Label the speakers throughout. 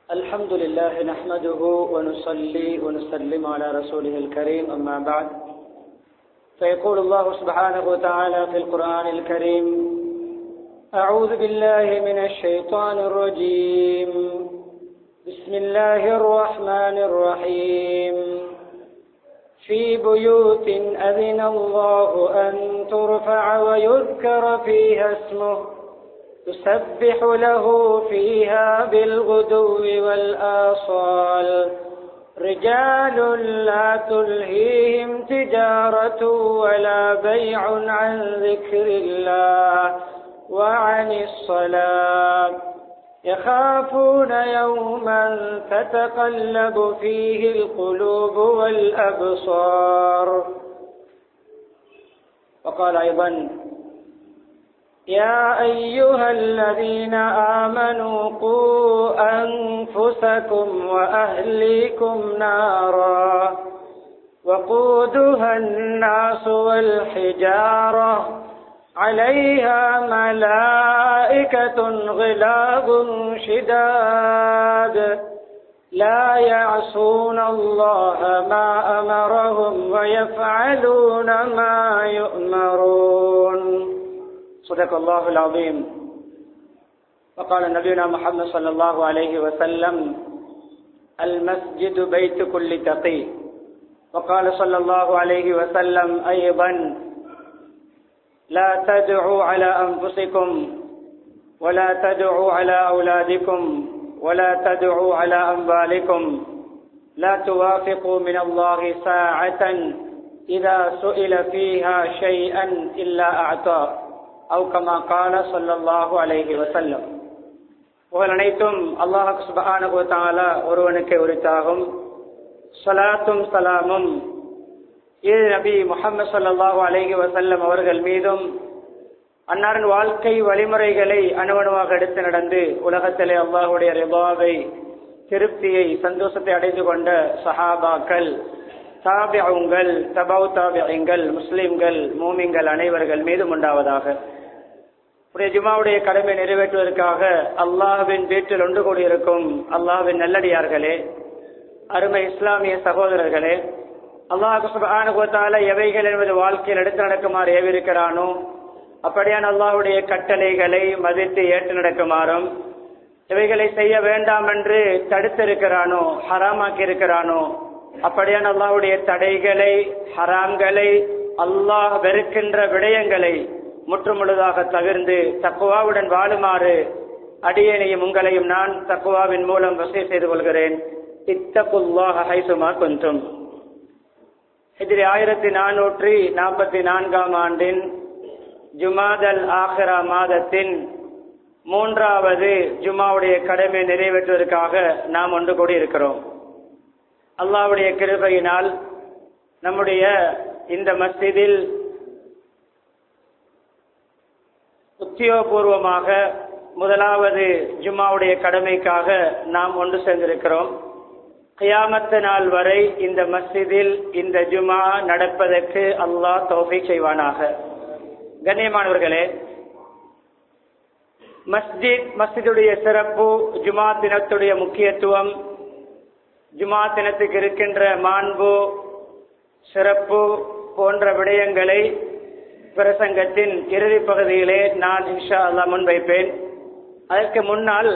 Speaker 1: الحمد لله نحمده ونصلي ونسلم على رسوله الكريم أما بعد فيقول الله سبحانه وتعالى في القرآن الكريم أعوذ بالله من الشيطان الرجيم بسم الله الرحمن الرحيم في بيوت أذن الله أن ترفع ويذكر فيها اسمه يسبح له فيها بالغدو والآصال رجال لا تلهيهم تجارة ولا بيع عن ذكر الله وعن الصلاة يخافون يوما تتقلب فيه القلوب والأبصار. وقال أيضا يا أيها الذين آمنوا قوا أنفسكم وأهليكم نارا وقودها الناس والحجارة عليها ملائكة غلاظ شداد لا يعصون الله ما أمرهم ويفعلون ما يؤمرون. صدق الله العظيم. وقال نبينا محمد صلى الله عليه وسلم المسجد بيت كل تقي. وقال صلى الله عليه وسلم أيضا لا تدعوا على أنفسكم ولا تدعوا على أولادكم ولا تدعوا على أموالكم لا توافقوا من الله ساعة إذا سئل فيها شيئا إلا أعطى أو كما قال صلى الله عليه وسلم. புகழ் அனைத்தும் அல்லாஹ் சுப்ஹானஹு வ தஆலா ஒருவனுக்கு உரித்தாகும். ஸலாத்தும் ஸலாமும் நபி முஹம்மது ஸல்லல்லாஹு அலைஹி வஸல்லம் அவர்கள் மீதும் அன்னாரின் வாழ்க்கை வழிமுறைகளை அணுவணுவாக எடுத்து நடந்து உலகத்திலே அல்லாஹ்வுடைய ரிபாவை திருப்தியை சந்தோஷத்தை அடைந்து கொண்ட சஹாபாக்கள் தாபிஊன்கள் தபவு தாபிஈன்கள் முஸ்லிம்கள் மூமின்கள் அனைவர்கள் மீதும் உண்டாவதாக. ஜுமாவுடைய கடமை நிறைவேற்றுவதற்காக அல்லாஹ்வின் வீட்டில் ஒன்று கூடியிருக்கும் அல்லாஹ்வின் நல்லடியார்களே, அருமை இஸ்லாமிய சகோதரர்களே, அல்லாஹ் சுப்ஹானஹு வ தஆலா எவைகள் என்பது வாழ்க்கையில் எடுத்து நடக்குமாறு ஏவிருக்கிறானோ அப்படியான அல்லாஹ்வுடைய கட்டளைகளை மதித்து ஏற்று நடக்குமாறும், எவைகளை செய்ய வேண்டாம் என்று தடுத்திருக்கிறானோ ஹராமாக்கி இருக்கிறானோ அப்படியான அல்லாஹ்வுடைய தடைகளை ஹராம்களை அல்லாஹ் வெறுக்கின்ற விடயங்களை முற்றுமுழுதாக தவிர்ந்து தக்வாவுடன் வாழுமாறு அடியேனையும் உங்களையும் நான் தக்வாவின் மூலம் வசிய செய்து கொள்கிறேன். இத்தகுல்லாஹ ஹைசுமா குன்தும். ஹிஜ்ரி 1444 ஆண்டின் ஜுமாதல் ஆஹிரா மாதத்தின் 3வது ஜுமாவுடைய கடமை நிறைவேற்றுவதற்காக நாம் ஒன்று கூடி இருக்கிறோம். அல்லாஹ்வுடைய கிருபையினால் நம்முடைய இந்த மஸ்ஜிதில் உத்தியோகபூர்வமாக முதலாவது ஜும்மாவுடைய கடமைக்காக நாம் ஒன்று சேர்ந்திருக்கிறோம். கியாமத்து நாள் வரை இந்த மஸ்ஜிதில் இந்த ஜும்மா நடப்பதற்கு அல்லாஹ் தௌஃபீக் செய்வானாக. கண்ணியமானவர்களே, மஸ்ஜிதுடைய சிறப்பு, ஜும்மா தினத்துடைய முக்கியத்துவம், ஜும்மா தினத்துக்கு இருக்கின்ற மாண்பு சிறப்பு போன்ற விடயங்களை பிரசங்கத்தின் இறுதி பகுதியிலே நான் இன்ஷா அல்லாஹ் முன்வைப்பேன். அதற்கு முன்னால்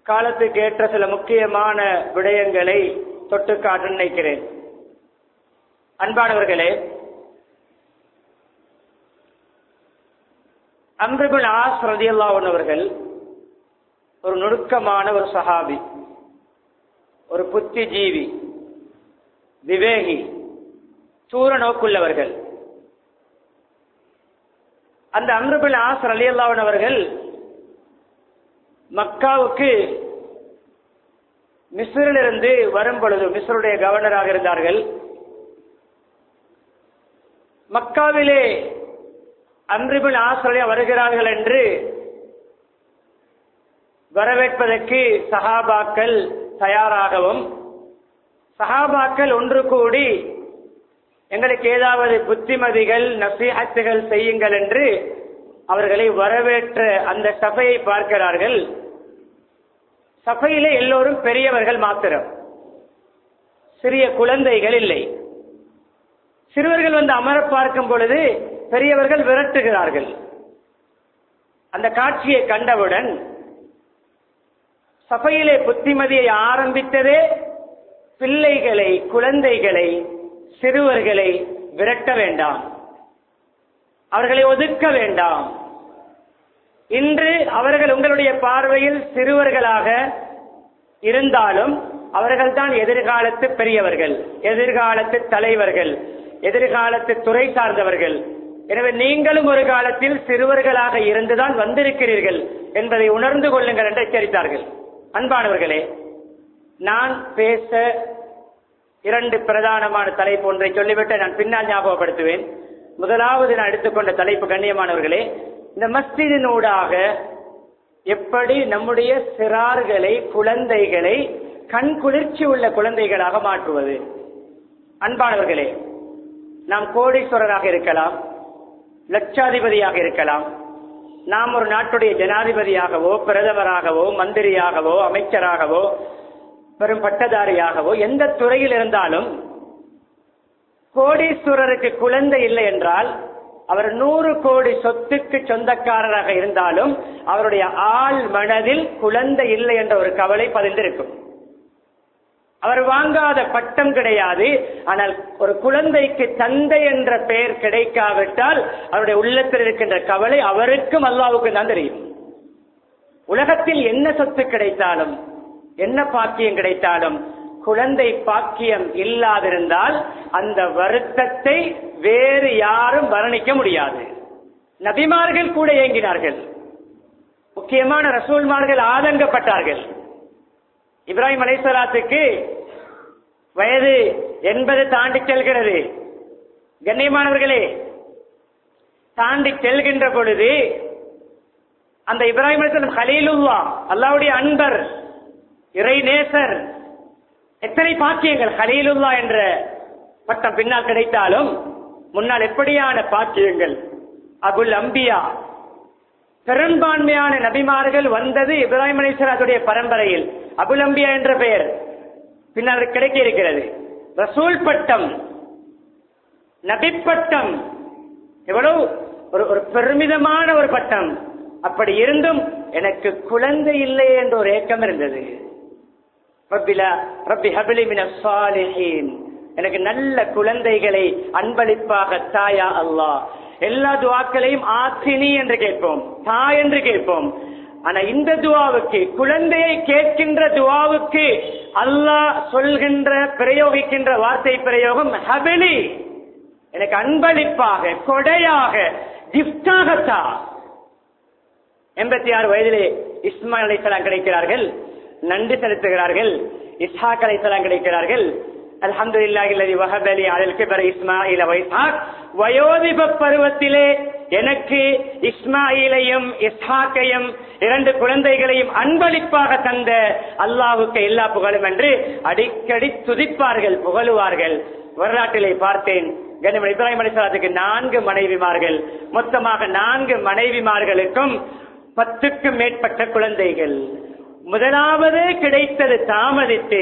Speaker 1: காலத்துக்கு ஏற்ற சில முக்கியமான விடயங்களை தொட்டு காட்ட நினைக்கிறேன். அன்பானவர்களே, அம்ர் இப்னு ஆஸ் ரலியல்லாஹு அன்ஹு அவர்கள் ஒரு நுணுக்கமான ஒரு சஹாபி, ஒரு புத்திஜீவி, விவேகி, தூர நோக்குள்ளவர்கள். அந்த அம்ர் இப்னு ஆஸ் ரலியல்லாஹு அன்ஹு அவர்கள் மக்காவுக்கு மிஸ்ரிலிருந்து வரும் பொழுது, மிஸ்ருடைய கவர்னராக இருந்தார்கள். மக்காவிலே அம்ர் இப்னு ஆஸ் வருகிறார்கள் என்று வரவேற்பதற்கு சஹாபாக்கள் தயாராகவும், சஹாபாக்கள் ஒன்று கூடி எங்களுக்கு ஏதாவது புத்திமதிகள் நசீஹத்துகள் செய்யுங்கள் என்று அவர்களை வரவேற்ற அந்த சபையை பார்க்கிறார்கள். சபையிலே எல்லோரும் பெரியவர்கள் மாத்திரம், சிறிய குழந்தைகள் இல்லை. சிறுவர்கள் வந்து அமர பார்க்கும் பொழுது பெரியவர்கள் விரட்டுகிறார்கள். அந்த காட்சியை கண்டவுடன் சபையிலே புத்திமதியை ஆரம்பித்ததே பிள்ளைகளை, குழந்தைகளை, சிறுவர்களை விரட்ட வேண்டாம், அவர்களை ஒதுக்க வேண்டாம். இன்று அவர்கள் உங்களுடைய பார்வையில் சிறுவர்களாக இருந்தாலும் அவர்கள்தான் எதிர்காலத்து பெரியவர்கள், எதிர்காலத்து தலைவர்கள், எதிர்காலத்து துறை சார்ந்தவர்கள். எனவே நீங்களும் ஒரு காலத்தில் சிறுவர்களாக இருந்துதான் வந்திருக்கிறீர்கள் என்பதை உணர்ந்து கொள்ளுங்கள் என்று எச்சரித்தார்கள். அன்பானவர்களே, நான் பேச 2 பிரதானமான தலைப்பு ஒன்றை சொல்லிவிட்டு நான் பின்னால் ஞாபகப்படுத்துவேன். முதலாவது நான் எடுத்துக்கொண்ட தலைப்பு, கண்ணியமானவர்களே, இந்த மஸ்ஜிதினூடாக எப்படி நம்முடைய சிறார்களை, குழந்தைகளை கண் குளிர்ச்சி உள்ள குழந்தைகளாக மாற்றுவது. அன்பானவர்களே, நாம் கோடீஸ்வரராக இருக்கலாம், லட்சாதிபதியாக இருக்கலாம், நாம் ஒரு நாட்டுடைய ஜனாதிபதியாகவோ, பிரதமராகவோ, மந்திரியாகவோ, அமைச்சராகவோ, பெரும் பட்டதாரியாகவோ, எந்த துறையில் இருந்தாலும் கோடீஸ்வரருக்கு குழந்தை இல்லை என்றால் அவர் 100 கோடி சொத்துக்கு சொந்தக்காரராக இருந்தாலும் அவருடைய ஆள் மனதில் குழந்தை இல்லை என்ற ஒரு கவலை பதிந்திருக்கும். அவர் வாங்காத பட்டம் கிடையாது. ஆனால் ஒரு குழந்தைக்கு தந்தை என்ற பெயர் கிடைக்காவிட்டால் அவருடைய உள்ளத்தில் இருக்கின்ற கவலை அவருக்கும் அல்லாஹ்வுக்கும் தான் தெரியும். உலகத்தில் என்ன சொத்து கிடைத்தாலும், என்ன பாக்கியம் கிடைத்தாலும், குழந்தை பாக்கியம் இல்லாதிருந்தால் அந்த வருத்தத்தை வேறு யாரும் வர்ணிக்க முடியாது. நபிமார்கள் கூட ஏங்கினார்கள், முக்கியமான ரசூல்மார்கள் ஆதங்கப்பட்டார்கள். இப்ராஹிம் அலைஹிஸ்ஸலாத்துக்கு வயது 80 தாண்டி செல்கிறது. கண்ணியமானவர்களே, தாண்டி செல்கின்ற பொழுது அந்த இப்ராஹிம் அலைஹிஸ்ஸலாம் கலீலுல்லாஹ், அல்லாஹ்வுடைய அன்பர், இறை நேசர், எத்தனை பாக்கியங்கள்! கலீலுல்லாஹ் என்ற பட்டம் பின்னால் கிடைத்தாலும் முன்னால் எப்படியான பாக்கியங்கள்! அபுல் அம்பியா, பெரும்பான்மையான நபிமார்கள் வந்தது இப்ராஹிம் அலைஹிஸ்ஸலாத்துடைய பரம்பரையில். அபுல் அம்பியா என்ற பெயர் பின்னால் கிடைக்க இருக்கிறது. ரசூல் பட்டம், நபி பட்டம், எவ்வளவு ஒரு பெருமிதமான ஒரு பட்டம். அப்படி இருந்தும் எனக்கு குழந்தை இல்லை என்ற ஒரு ஏக்கம் இருந்தது. ரப்பி ஹப்லி மினஸ் ஸாலிஹீன், எனக்கு நல்ல குழந்தைகளை அன்பளிப்பாக தாயா அல்லாஹ். எல்லா துஆக்களையும் ஆத்தினி என்று கேட்போம், தாய் என்று கேட்போம். ஆனா இந்த துஆவுக்கு, குழந்தையை கேட்கின்ற துஆவுக்கு அல்லாஹ் சொல்கின்ற, பிரயோகிக்கின்ற வார்த்தை பிரயோகம் ஹப்லி, எனக்கு அன்பளிப்பாக, கொடையாக, கிஃப்டாக தா. 86 வயதிலே இஸ்மாயில் அலைஹிஸ்ஸலாம் கிடைக்கிறார்கள், நன்றி செலுத்துகிறார்கள். இஸ்ஹாக் அலைஹிஸ்ஸலாம் கிடைக்கிறார்கள். அல்ஹம்துலில்லாஹி அல்லதி வஹப லி அலல் கிபர் இஸ்மாஈல வ இஸ்ஹாக். வயோதிப பருவத்திலே எனக்கு இஸ்மாயிலையும் இஸ்ஹாக்கையும் 2 குழந்தைகளையும் அன்பளிப்பாக தந்த அல்லாஹ்வுக்கு எல்லா புகழும் என்று அடிக்கடி துதிப்பார்கள், புகழுவார்கள். வரலாற்றிலே பார்த்தேன், கண்ணியமான இப்ராஹிம் அலைஹிஸ்ஸலாத்துக்கு 4 மனைவிமார்கள், மொத்தமாக 4 மனைவிமார்களுக்கும் 10க்கும் மேற்பட்ட குழந்தைகள். முதலாவது கிடைத்தது தாமதித்து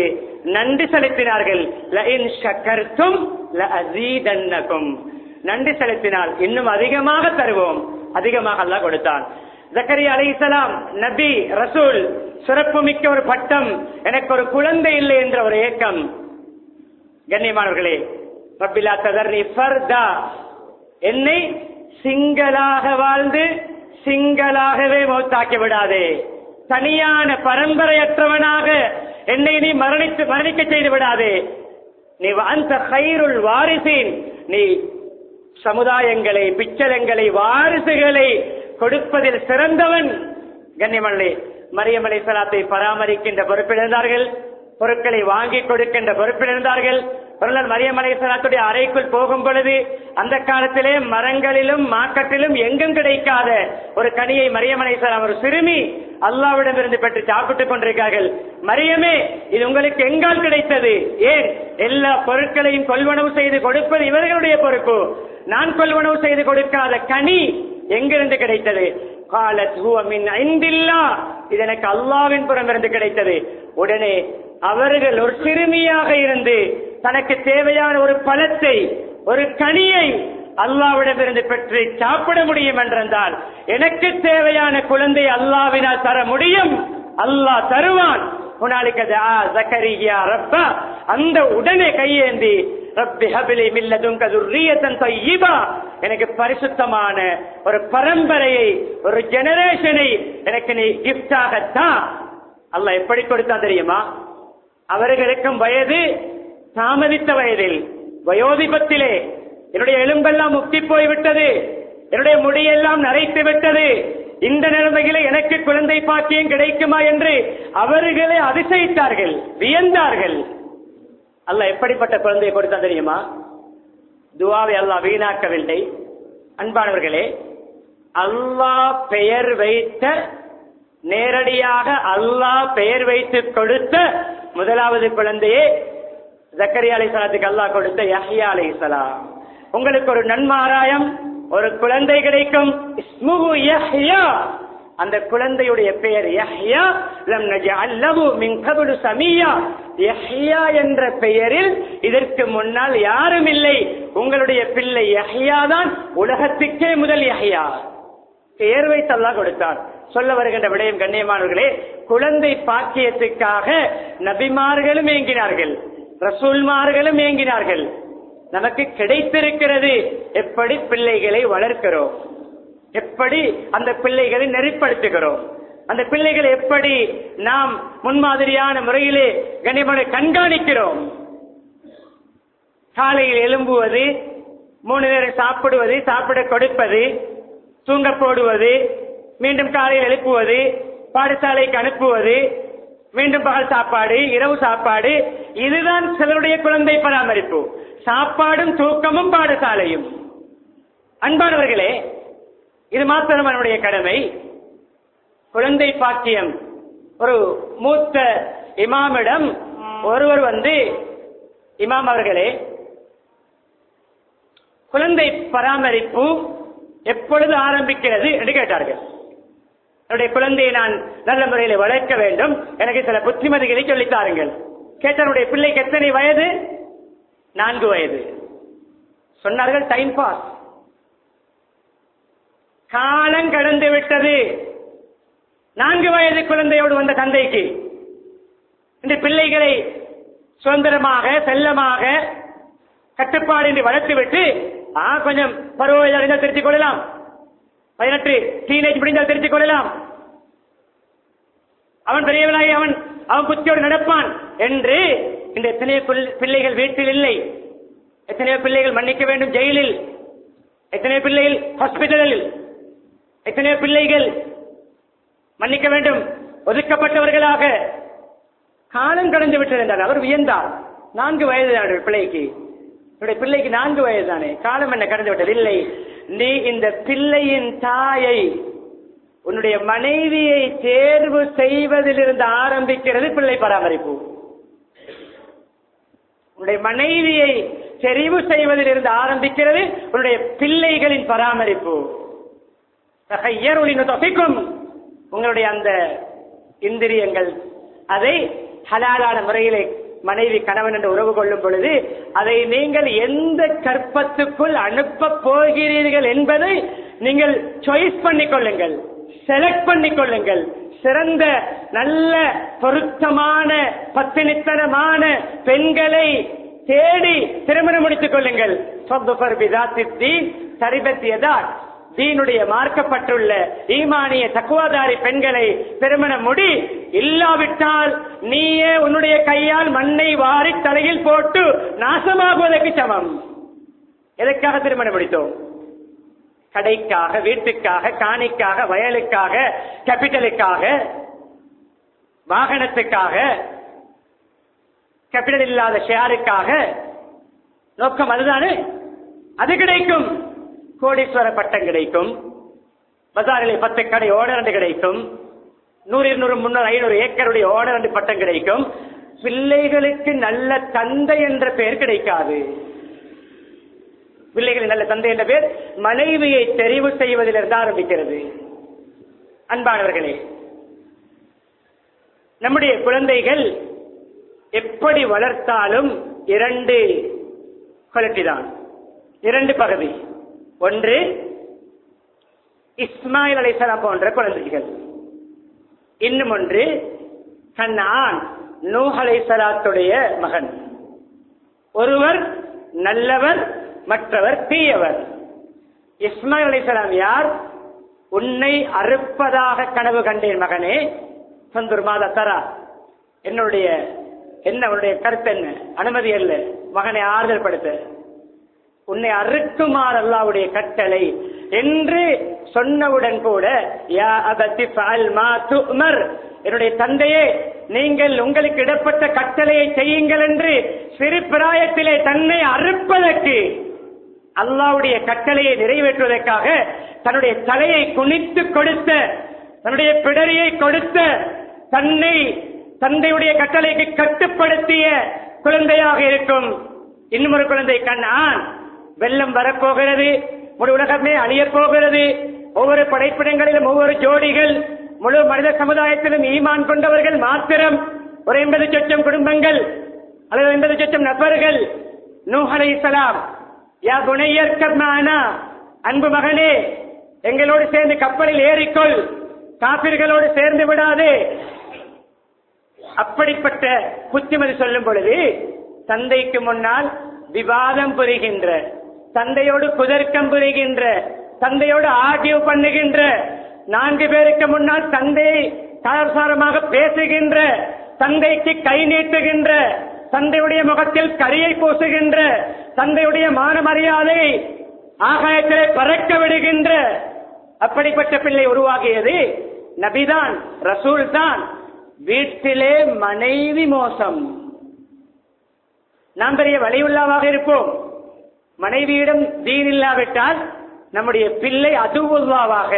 Speaker 1: நன்றி செலுத்தினார்கள். லஇன் ஷக்கர்தும் லஅஸீதன்னகும், நன்றி செலுத்தினால் இன்னும் அதிகமாக தருவோம். அதிகமாக அல்லாஹ் கொடுத்தான். ஜக்கரியா அலைஹிஸ்ஸலாம் நபி, ரசூல், சிறப்பு மிக்க ஒரு பட்டம். எனக்கு ஒரு குழந்தை இல்லை என்ற ஒரு ஏக்கம். கண்ணியமானவர்களே, ரப்பிலா ததர்னி ஃபர்தா, என்னை சிங்களாக வாழ்ந்து சிங்களாகவே மௌத்தாக்கி விடாதே, தனியான பரம்பரையற்றவனாக என்னை நீ மரணிக்க செய்து விடாதே. நீ அந்த கைருள் வாரிசின், நீ சமுதாயங்களை, பிச்சலங்களை, வாரிசுகளை கொடுப்பதில் சிறந்தவன். கண்ணியமல்லே, மரியம் அலைஹிஸ்ஸலாத்தை பராமரிக்கின்ற பொறுப்பிலிருந்தார்கள், பொருட்களை வாங்கி கொடுக்கின்ற பொறுப்பிலிருந்தார்கள். மரியம் அலைஹிஸ்ஸலாத்துடைய அறைக்குள் போகும் பொழுது அந்த காலத்திலே மரங்களிலும் மாக்கட்டிலும் எங்கும் கிடைக்காத ஒரு கனியை மரியம் அலைஹிஸ்ஸலாம், ஒரு சிறுமி, அல்லாஹ்விடமிருந்து பெற்று சாப்பிட்டுக் கொண்டிருக்கிறார்கள். மரியமே, இது உங்களுக்கு எங்கால் கிடைத்தது? ஏன் எல்லா பொருட்களையும் கொள்வனவு செய்து கொடுப்பது இவர்களுடைய பொறுப்பு. நான் கொள்வனவு செய்து கொடுக்காத கனி எங்கிருந்து கிடைத்தது? قالت هو من عند الله, இது எனக்கு அல்லாஹ்வின் புறமிருந்து கிடைத்தது. உடனே அவர்கள் ஒரு சிறுமியாக இருந்து தனக்கு தேவையான ஒரு பழத்தை, ஒரு கனியை அல்லாஹ்விடமிருந்து பெற்று சாப்பிட முடியும் என்றால் எனக்கு தேவையான குழந்தை அல்லாஹ்வினால் தர முடியும், அல்லாஹ் தருவான். அந்த உடனே கையேந்தி ரப்பி ஹப்லி மின் லதுன்க ذُرِّيَّةً طَيِّبَةً, எனக்கு பரிசுத்தமான ஒரு பரம்பரையை, ஒரு ஜெனரேஷனை எனக்கு நீ கிஃப்டாகத்தான். அல்லாஹ் எப்படி கொடுத்தான் தெரியுமா? அவர்களுக்கும் வயது தாமதித்த வயதில், வயோதிபத்திலே என்னுடைய எலும்பெல்லாம் முக்தி போய்விட்டது, என்னுடைய முடியெல்லாம் நரைத்து விட்டது, இந்த நிலைமையில எனக்கு குழந்தை பாக்கியம் கிடைக்குமா என்று அவர்களே அதிசயித்தார்கள், வியந்தார்கள். அல்லாஹ் எப்படிப்பட்ட குழந்தையை கொடுத்தான் தெரியுமா? துஆவை அல்லாஹ் வீணாக்கவில்லை. அன்பானவர்களே, அல்லாஹ் பெயர் வைத்த, நேரடியாக அல்லாஹ் பெயர் வைத்து கொடுத்த முதலாவது குழந்தையே ஜக்கரியா அலைஹிஸ்ஸலாத்துக்கு அல்லாஹ் கொடுத்த யஹ்யா அலைஹிஸ்ஸலாம். உங்களுக்கு ஒரு நன்மாராயம், ஒரு குழந்தை கிடைக்கும். இஸ்முஹு யஹ்யா, அந்த குழந்தையுடைய பெயர் யஹ்யா. லம் நஜஅல் லஹு மின் கப்லு சமியா, யஹ்யா என்ற பெயரில் இதற்கு முன்னால் யாரும் இல்லை. உங்களுடைய பிள்ளை யஹ்யா தான், உலகத்துக்கே முதல் யஹ்யா. பெயர் வைத்து அல்லாஹ் கொடுத்தான். சொல்ல வருகின்ற விடயம் கண்ணியமானவர்களே, குழந்தை பாக்கியத்துக்காக நபிமார்களும் ஏங்கினார்கள், ரசூல்மார்களும் ஏங்கினார்கள். நமக்கு கிடைத்திருக்கிறது. எப்படி பிள்ளைகளை வளர்க்கிறோம், எப்படி அந்த பிள்ளைகளை நெறிப்படுத்துகிறோம், அந்த பிள்ளைகளை எப்படி நாம் முன்மாதிரியான முறையிலே கண்ணியமான கண்காணிக்கிறோம். காலையில் எழும்புவது, 3 நேரம் சாப்பிடுவது, சாப்பிட கொடுப்பது, தூங்க போடுவது, மீண்டும் காலையில் எழுப்புவது, பாடசாலைக்கு அனுப்புவது, மீண்டும் பகல் சாப்பாடு, இரவு சாப்பாடு, இதுதான் சிலருடைய குழந்தை பராமரிப்பு. சாப்பாடும் தூக்கமும் பாடசாலையும். அன்பானவர்களே, இது மாத்திரம் நம்முடைய கடமை. குழந்தை பாக்கியம். ஒரு மூத்த இமாமிடம் ஒருவர் வந்து, இமாம் அவர்களே, குழந்தை பராமரிப்பு எப்பொழுது ஆரம்பிக்கிறது என்று கேட்டார்கள். என்னுடைய குழந்தையை நான் நல்ல முறையில் வளர்க்க வேண்டும், எனக்கு சில புத்திமதிகளை சொல்லித்தாருங்கள். கேட்டனுடைய பிள்ளைக்கு எத்தனை வயது? 4 வயது. சொன்னார்கள் டைம் பாஸ், காலம் கடந்து விட்டது. 4 வயது குழந்தையோடு வந்த தந்தைக்கு இந்த பிள்ளைகளை சுதந்திரமாக செல்லமாக கட்டுப்பாடு வளர்த்துவிட்டு கொஞ்சம் பருவ அறிந்தால் திருத்திக் கொள்ளலாம், 18 டீனேஜ் முடிந்தால் திருத்திக் கொள்ளலாம், அவன் பெரியவனாகி அவன் புத்தியோடு நடப்பான் என்று இந்த எத்தனையோ பிள்ளைகள் வீட்டில் இல்லை, எத்தனையோ பிள்ளைகள் மன்னிக்க வேண்டும் ஜெயிலில், எத்தனையோ பிள்ளைகள் ஹாஸ்பிட்டலில், எத்தனையோ பிள்ளைகள் மன்னிக்க வேண்டும் ஒதுக்கப்பட்டவர்களாக. காலம் கடந்து விட்டது என்றார். அவர் வியந்தார். 4 வயது பிள்ளைக்கு, என்னுடைய பிள்ளைக்கு 4 வயது தானே, காலம் என்ன கடந்து விட்டது? இல்லை, நீ இந்த பிள்ளையின் தாயை, உன்னுடைய மனைவியை தேர்வு செய்வதிலிருந்து ஆரம்பிக்கிறது பிள்ளை பராமரிப்பு. உன்னுடைய மனைவியை தெரிவு செய்வதிலிருந்து ஆரம்பிக்கிறது உன்னுடைய பிள்ளைகளின் பராமரிப்பு. உங்களுடைய அந்த இந்திரியங்கள் அதை ஹலாலான முறையிலே மனைவி கணவன் என்று உறவு கொள்ளும் பொழுது அதை நீங்கள் எந்த கற்பத்துக்குள் அனுப்ப போகிறீர்கள் என்பதை நீங்கள் சாய்ஸ் பண்ணிக் கொள்ளுங்கள், செலக்ட் பண்ணிக் கொள்ளுங்கள். சிறந்த நல்ல பொருத்தமான பத்தினித்தனமான பெண்களை தேடி திருமணம் முடித்துக் கொள்ளுங்கள். தீனுடைய மார்க்கப்பட்டுள்ள ஈமானிய தக்குவாதாரி பெண்களை திருமணம் முடி. இல்லாவிட்டால் நீயே உன்னுடைய கையால் மண்ணை வாரி தலையில் போட்டு நாசமாகுவதற்கு சமம். எதற்காக திருமணம் முடித்தோம்? கடைக்காக, வீட்டுக்காக, காணிக்காக, வயலுக்காக, கேபிட்டலுக்காக, வாகனத்துக்காக, கேபிட்டல் இல்லாத ஷேருக்காக. நோக்கம் அதுதானே? அது கிடைக்கும். கோடீஸ்வர பட்டம் கிடைக்கும், பஜாரில் 10 கடை ஓனர் கிடைக்கும், 100, 200, 300, 500 ஏக்கருடைய ஓனர் பட்டம் கிடைக்கும். பிள்ளைகளுக்கு நல்ல தந்தை என்ற பெயர் கிடைக்காது. பிள்ளைகளின் நல்ல தந்தை என்ற பெயர் மனைவியை தெரிவு செய்வதிலிருந்து ஆரம்பிக்கிறது. அன்பானவர்களே, நம்முடைய குழந்தைகள் எப்படி வளர்த்தாலும் இரண்டு குவாலிட்டி தான், இரண்டு பகுதி. ஒன்று இஸ்மாயில் அலைஹிஸ்ஸலாம் போன்ற குழந்தைகள், இன்னும் ஒன்று கண்ணான் நூஹ் அலைஹிஸ்ஸலாத்துடைய மகன். ஒருவர் நல்லவர், மற்றவர் தீயவர். இஸ்மாயில் அலைஹிஸ்ஸலாம் யார்? உன்னை அறுப்பதாக கனவு கண்டேன் மகனே, சொந்தூர் மாதா தரா, என்னுடைய உன்னுடைய கருத்து என்ன? அனுமதி அல்ல, மகனை ஆறுதல் படுத்த, உன்னை அறுக்குமாறு அல்லாஹ்வுடைய கட்டளை என்று சொன்னவுடன் கூட, யா அபதி ஃபஅல் மா துஅமர், என்னுடைய தந்தையே நீங்கள் உங்களுக்கு இடப்பட்ட கட்டளையை செய்யுங்கள் என்று சிறு பிராயத்திலே தன்னை அறுப்பதற்கு, அல்லாஹ்வுடைய கட்டளையை நிறைவேற்றுவதற்காக தன்னுடைய தலையை குனித்து கொடுத்த, தன்னுடைய பிடரியை கொடுத்த, தன்னை தந்தையுடைய கட்டளைக்கு கட்டுப்படுத்திய குழந்தையாக இருக்கும். இன்னும் ஒரு குழந்தை கண்ணான், வெள்ளம் வரப்போகிறது, முழு உலகமே அழியப் போகிறது, ஒவ்வொரு படைப்பிடங்களிலும் ஒவ்வொரு ஜோடிகள், முழு மனித சமுதாயத்திலும் ஈமான் கொண்டவர்கள் மாத்திரம் ஒரு 80 லட்சம் குடும்பங்கள் அல்லது 80 லட்சம் நபர்கள். நூஹ் அலைஹிஸ்ஸலாம், யா புனையர்கப் மஅனா, அன்பு மகனே எங்களோடு சேர்ந்து கப்பலில் ஏறிக்கொள், காபிர்களோடு சேர்ந்து விடாதே. அப்படிப்பட்ட புத்திமதி சொல்லும் பொழுது தந்தைக்கு முன்னால் விவாதம் புரிகின்ற, தந்தையோடு குதர்க்கம் புரிகின்ற, தந்தையோடு ஆர்கியூ பண்ணுகின்ற, 4 பேருக்கு முன்னால் தந்தையை சாரமாக பேசுகின்ற, தந்தைக்கு கை நீட்டுகின்ற, தந்தையுடைய முகத்தில் கரியை பூசுகின்ற, தந்தையுடைய மான மரியாதை ஆகாயத்திலே பறக்க விடுகின்ற அப்படிப்பட்ட பிள்ளை உருவாகியது நபிதான், ரசூல் தான். வீட்டிலே மனைவி மோசம், நாம் பெரிய வலியுள்ளாவாக இருப்போம், மனைவியிடம் தீன் இல்லாவிட்டால் நம்முடைய பிள்ளை அதுவுல்லாவாக,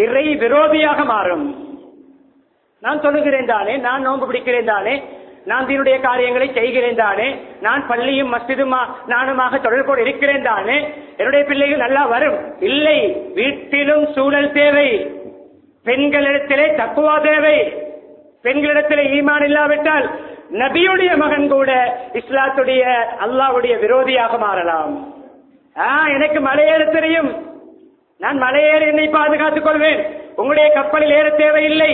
Speaker 1: இறை விரோதியாக மாறும். நான் சொல்லுகிறேன் தானே, நான் நோன்பு பிடிக்கிறேன் தானே, நான் தீனுடைய காரியங்களை செய்கிறேன் தானே, நான் பள்ளியும் மஸ்ஜிதுமா நானுமாக தொடர்போடு இருக்கிறேன் தானே, என்னுடைய பிள்ளைகள் நல்லா வரும். இல்லை, வீட்டிலும் சூழல் தேவை, பெண்களிடத்திலே தக்குவா தேவை. பெண்களிடத்திலே ஈமான் இல்லாவிட்டால் நபியுடைய மகன் கூட இஸ்லாத்துடைய அல்லாஹ்வுடைய விரோதியாக மாறலாம். எனக்கு மலையேற தெரியும், நான் மலையேற என்னை பாதுகாத்துக் கொள்வேன், உங்களுடைய கப்பலில் ஏற தேவையில்லை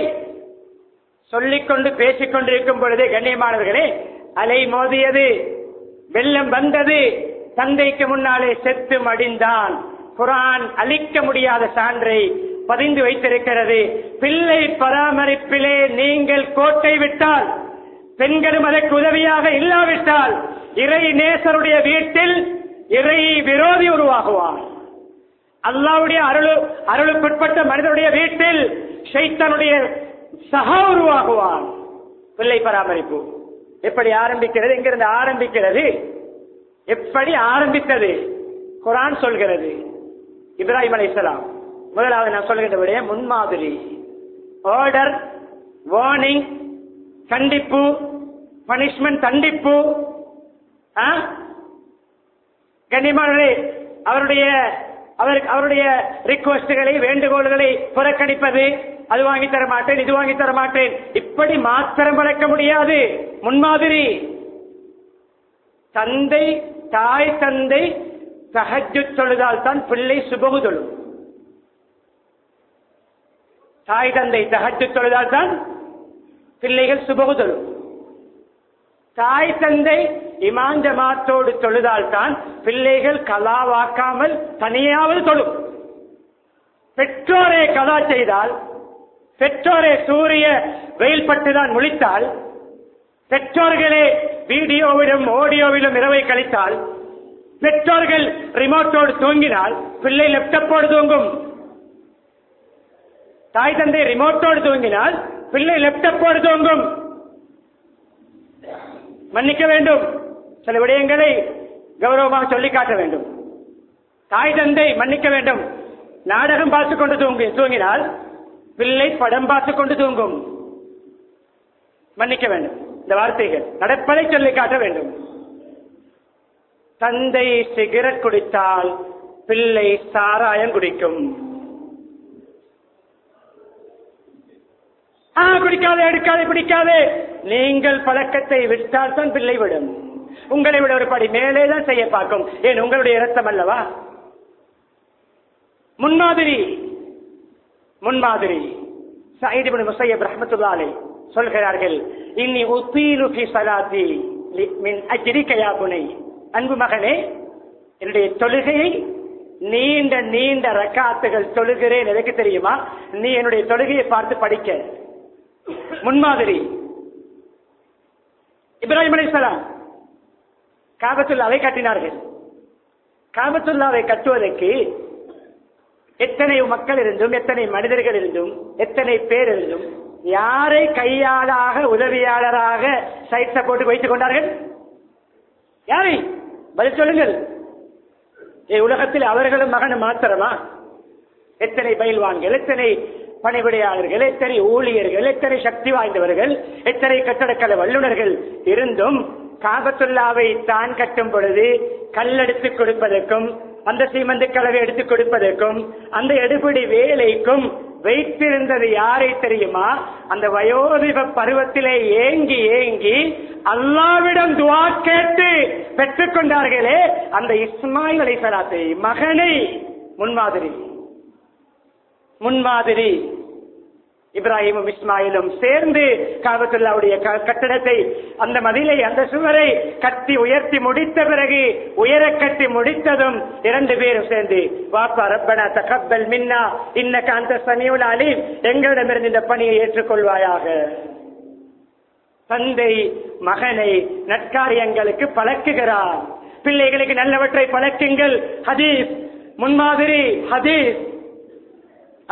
Speaker 1: சொல்லிக்கொண்டு பேசிக் கொண்டிருக்கும் பொழுதே கண்ணியமானவர்களே அலை மோதியது, வெள்ளம் வந்தது, தந்தைக்கு முன்னாலே செத்து மடிந்தான். குர்ஆன் அழிக்க முடியாத சான்றை பதிந்து வைத்திருக்கிறது. பிள்ளை பராமரிப்பிலே நீங்கள் கோட்டை விட்டால், பெண்களும் அதற்கு உதவியாக இல்லாவிட்டால், இறை நேசருடைய வீட்டில் இறை விரோதி உருவாகுவான். அல்லாஹ்வுடைய அருளுக்குட்பட்ட மனிதனுடைய வீட்டில் ஷைத்தானுடைய சகா உருவாகுவான். பிள்ளை பராமரிப்பு எப்படி ஆரம்பிக்கிறது? எங்கிருந்து ஆரம்பிக்கிறது? எப்படி ஆரம்பித்தது? குர்ஆன் சொல்கிறது. இப்ராஹிம் அலைஹிஸ்ஸலாம் முதலாவது நான் சொல்கின்ற விட முன்மாதிரி, ஆர்டர், வார்னிங், கண்டிப்பு, பனிஷ்மெண்ட், தண்டிப்பு. கண்ணியமானவர்களே, அவருடைய ரிக்வெஸ்ட்களை, வேண்டுகோள்களை புறக்கணிப்பது, அது வாங்கி தர மாட்டேன், இது வாங்கி தர மாட்டேன், இப்படி மாத்திரம் வளர்க்க முடியாது. முன்மாதிரி. தாய் தந்தை தஹஜ்ஜுத் தொழுதால் தான் பிள்ளை சுபஹு தொழும். தாய் தந்தை தஹஜ்ஜுத் தொழுதால் தான் பிள்ளைகள் சுபஹு தொழும். தாய் தந்தை இமாம் ஜமாத்தோடு தொழுதால் தான் பிள்ளைகள் கலாவாக்காமல் தனியாவது தொழும். பெற்றோரே கலா செய்தால், பெற்றோரே சூரிய வெயில் பட்டுதான் முழித்தால், பெற்றோர்களே வீடியோவிலும் ஆடியோவிலும் இரவை கழித்தால், பெற்றோர்கள் ரிமோட்டோடு தூங்கினால் பிள்ளை லேப்டாப்போடு தூங்கும். தாய் தந்தை ரிமோட்டோடு தூங்கினால் பிள்ளை லேப்டாப்போடு தூங்கும். மன்னிக்க வேண்டும், சில விடயங்களை கௌரவமாக சொல்லி காட்ட வேண்டும். தாய் தந்தை மன்னிக்க வேண்டும், நாடகம் பார்த்துக் கொண்டு தூங்கினால் பிள்ளை படம் பார்த்துக் கொண்டு தூங்கும். மன்னிக்க வேண்டும், இந்த வார்த்தைகள் நடப்பதை சொல்லி காட்ட வேண்டும். தந்தை சிகரெட் குடித்தால் பிள்ளை சாராயம் குடிக்கும். குடிக்காதே, எடுக்காதே, பிடிக்காதே. நீங்கள் பழக்கத்தை விட்டால் தான் பிள்ளை விடும். உங்களை விட ஒரு படி மேலேதான் செய்ய பார்க்கும். ஏன், உங்களுடைய இரத்தம் அல்லவா? முன்மாதிரி சயீத் இப்னு முஸய்யப் ரஹ்மத்துல்லாஹி அலைஹி சொல்கிறார்கள், இன்னி உத்தீலு ஃபீ ஸலாத்தி மின் அஜ்ரிக யா புனை. அன்பு மகனே, என்னுடைய தொழுகையை நீண்ட நீண்ட ரக்காத்துகள் தொழுகிறேன். எதற்கு தெரியுமா? நீ என்னுடைய தொழுகையை பார்த்து படிக்க. முன்மாதிரி. இப்ராஹிம் அலைஹிஸ்ஸலாம் காபத்துல்லாவை கட்டினார்கள். காபத்துல்லாவை கட்டுவதற்கு எத்தனை மக்கள் இருந்தும், எத்தனை மனிதர்கள் இருந்தும், எத்தனை பேர் இருந்தும், யாரை கையாளாக உதவியாளராக சைட் சப்போர்ட் வைத்துக் கொண்டார்கள்? யாரை? பதில் சொல்லுங்கள். உலகத்தில் அவர்களும் மகனும் மாத்திரமா? எத்தனை பயில்வான்கள், எத்தனை பணிவிடையாளர்கள், எத்தனை ஊழியர்கள், எத்தனை சக்தி வாய்ந்தவர்கள், எத்தனை கட்டடக்கலை வல்லுநர்கள் இருந்தும் காபத்துல்லாவை தான் கட்டும் பொழுது கல்லெடுத்து கொடுப்பதற்கும், அந்த சீமந்து கலவை எடுத்துக் கொடுப்பதற்கும், அந்த எடுபடி வேலைக்கும் வைத்திருந்தது யாரை தெரியுமா? அந்த வயோதிப பருவத்திலே ஏங்கி ஏங்கி அல்லாவிடம் துஆ கேட்டு பெற்றுக் கொண்டார்களே அந்த இஸ்மாயில் அலைஹிஸ்ஸலாத்தை, மகனை. முன்மாதிரி இப்ராஹிமும் இஸ்மாயிலும் சேர்ந்து காபத்துல்லாவுடைய கட்டடத்தை, அந்த மதிலை, அந்த சுவரை கட்டி உயர்த்தி முடித்த பிறகு, உயர கட்டி முடித்ததும் இரண்டு பேரும் சேர்ந்து, வாப்பா ரப்பனா தகப்பல் மின்னா இன்னக அன்த ஸமீஉல் அலீம், எங்களிடமிருந்து இந்த பணியை ஏற்றுக்கொள்வாயாக. தந்தை மகனை நற்காரியங்களுக்கு பழக்குகிறார். பிள்ளைகளுக்கு நல்லவற்றை பழக்குங்கள். ஹதீஸ், முன்மாதிரி ஹதீஸ்.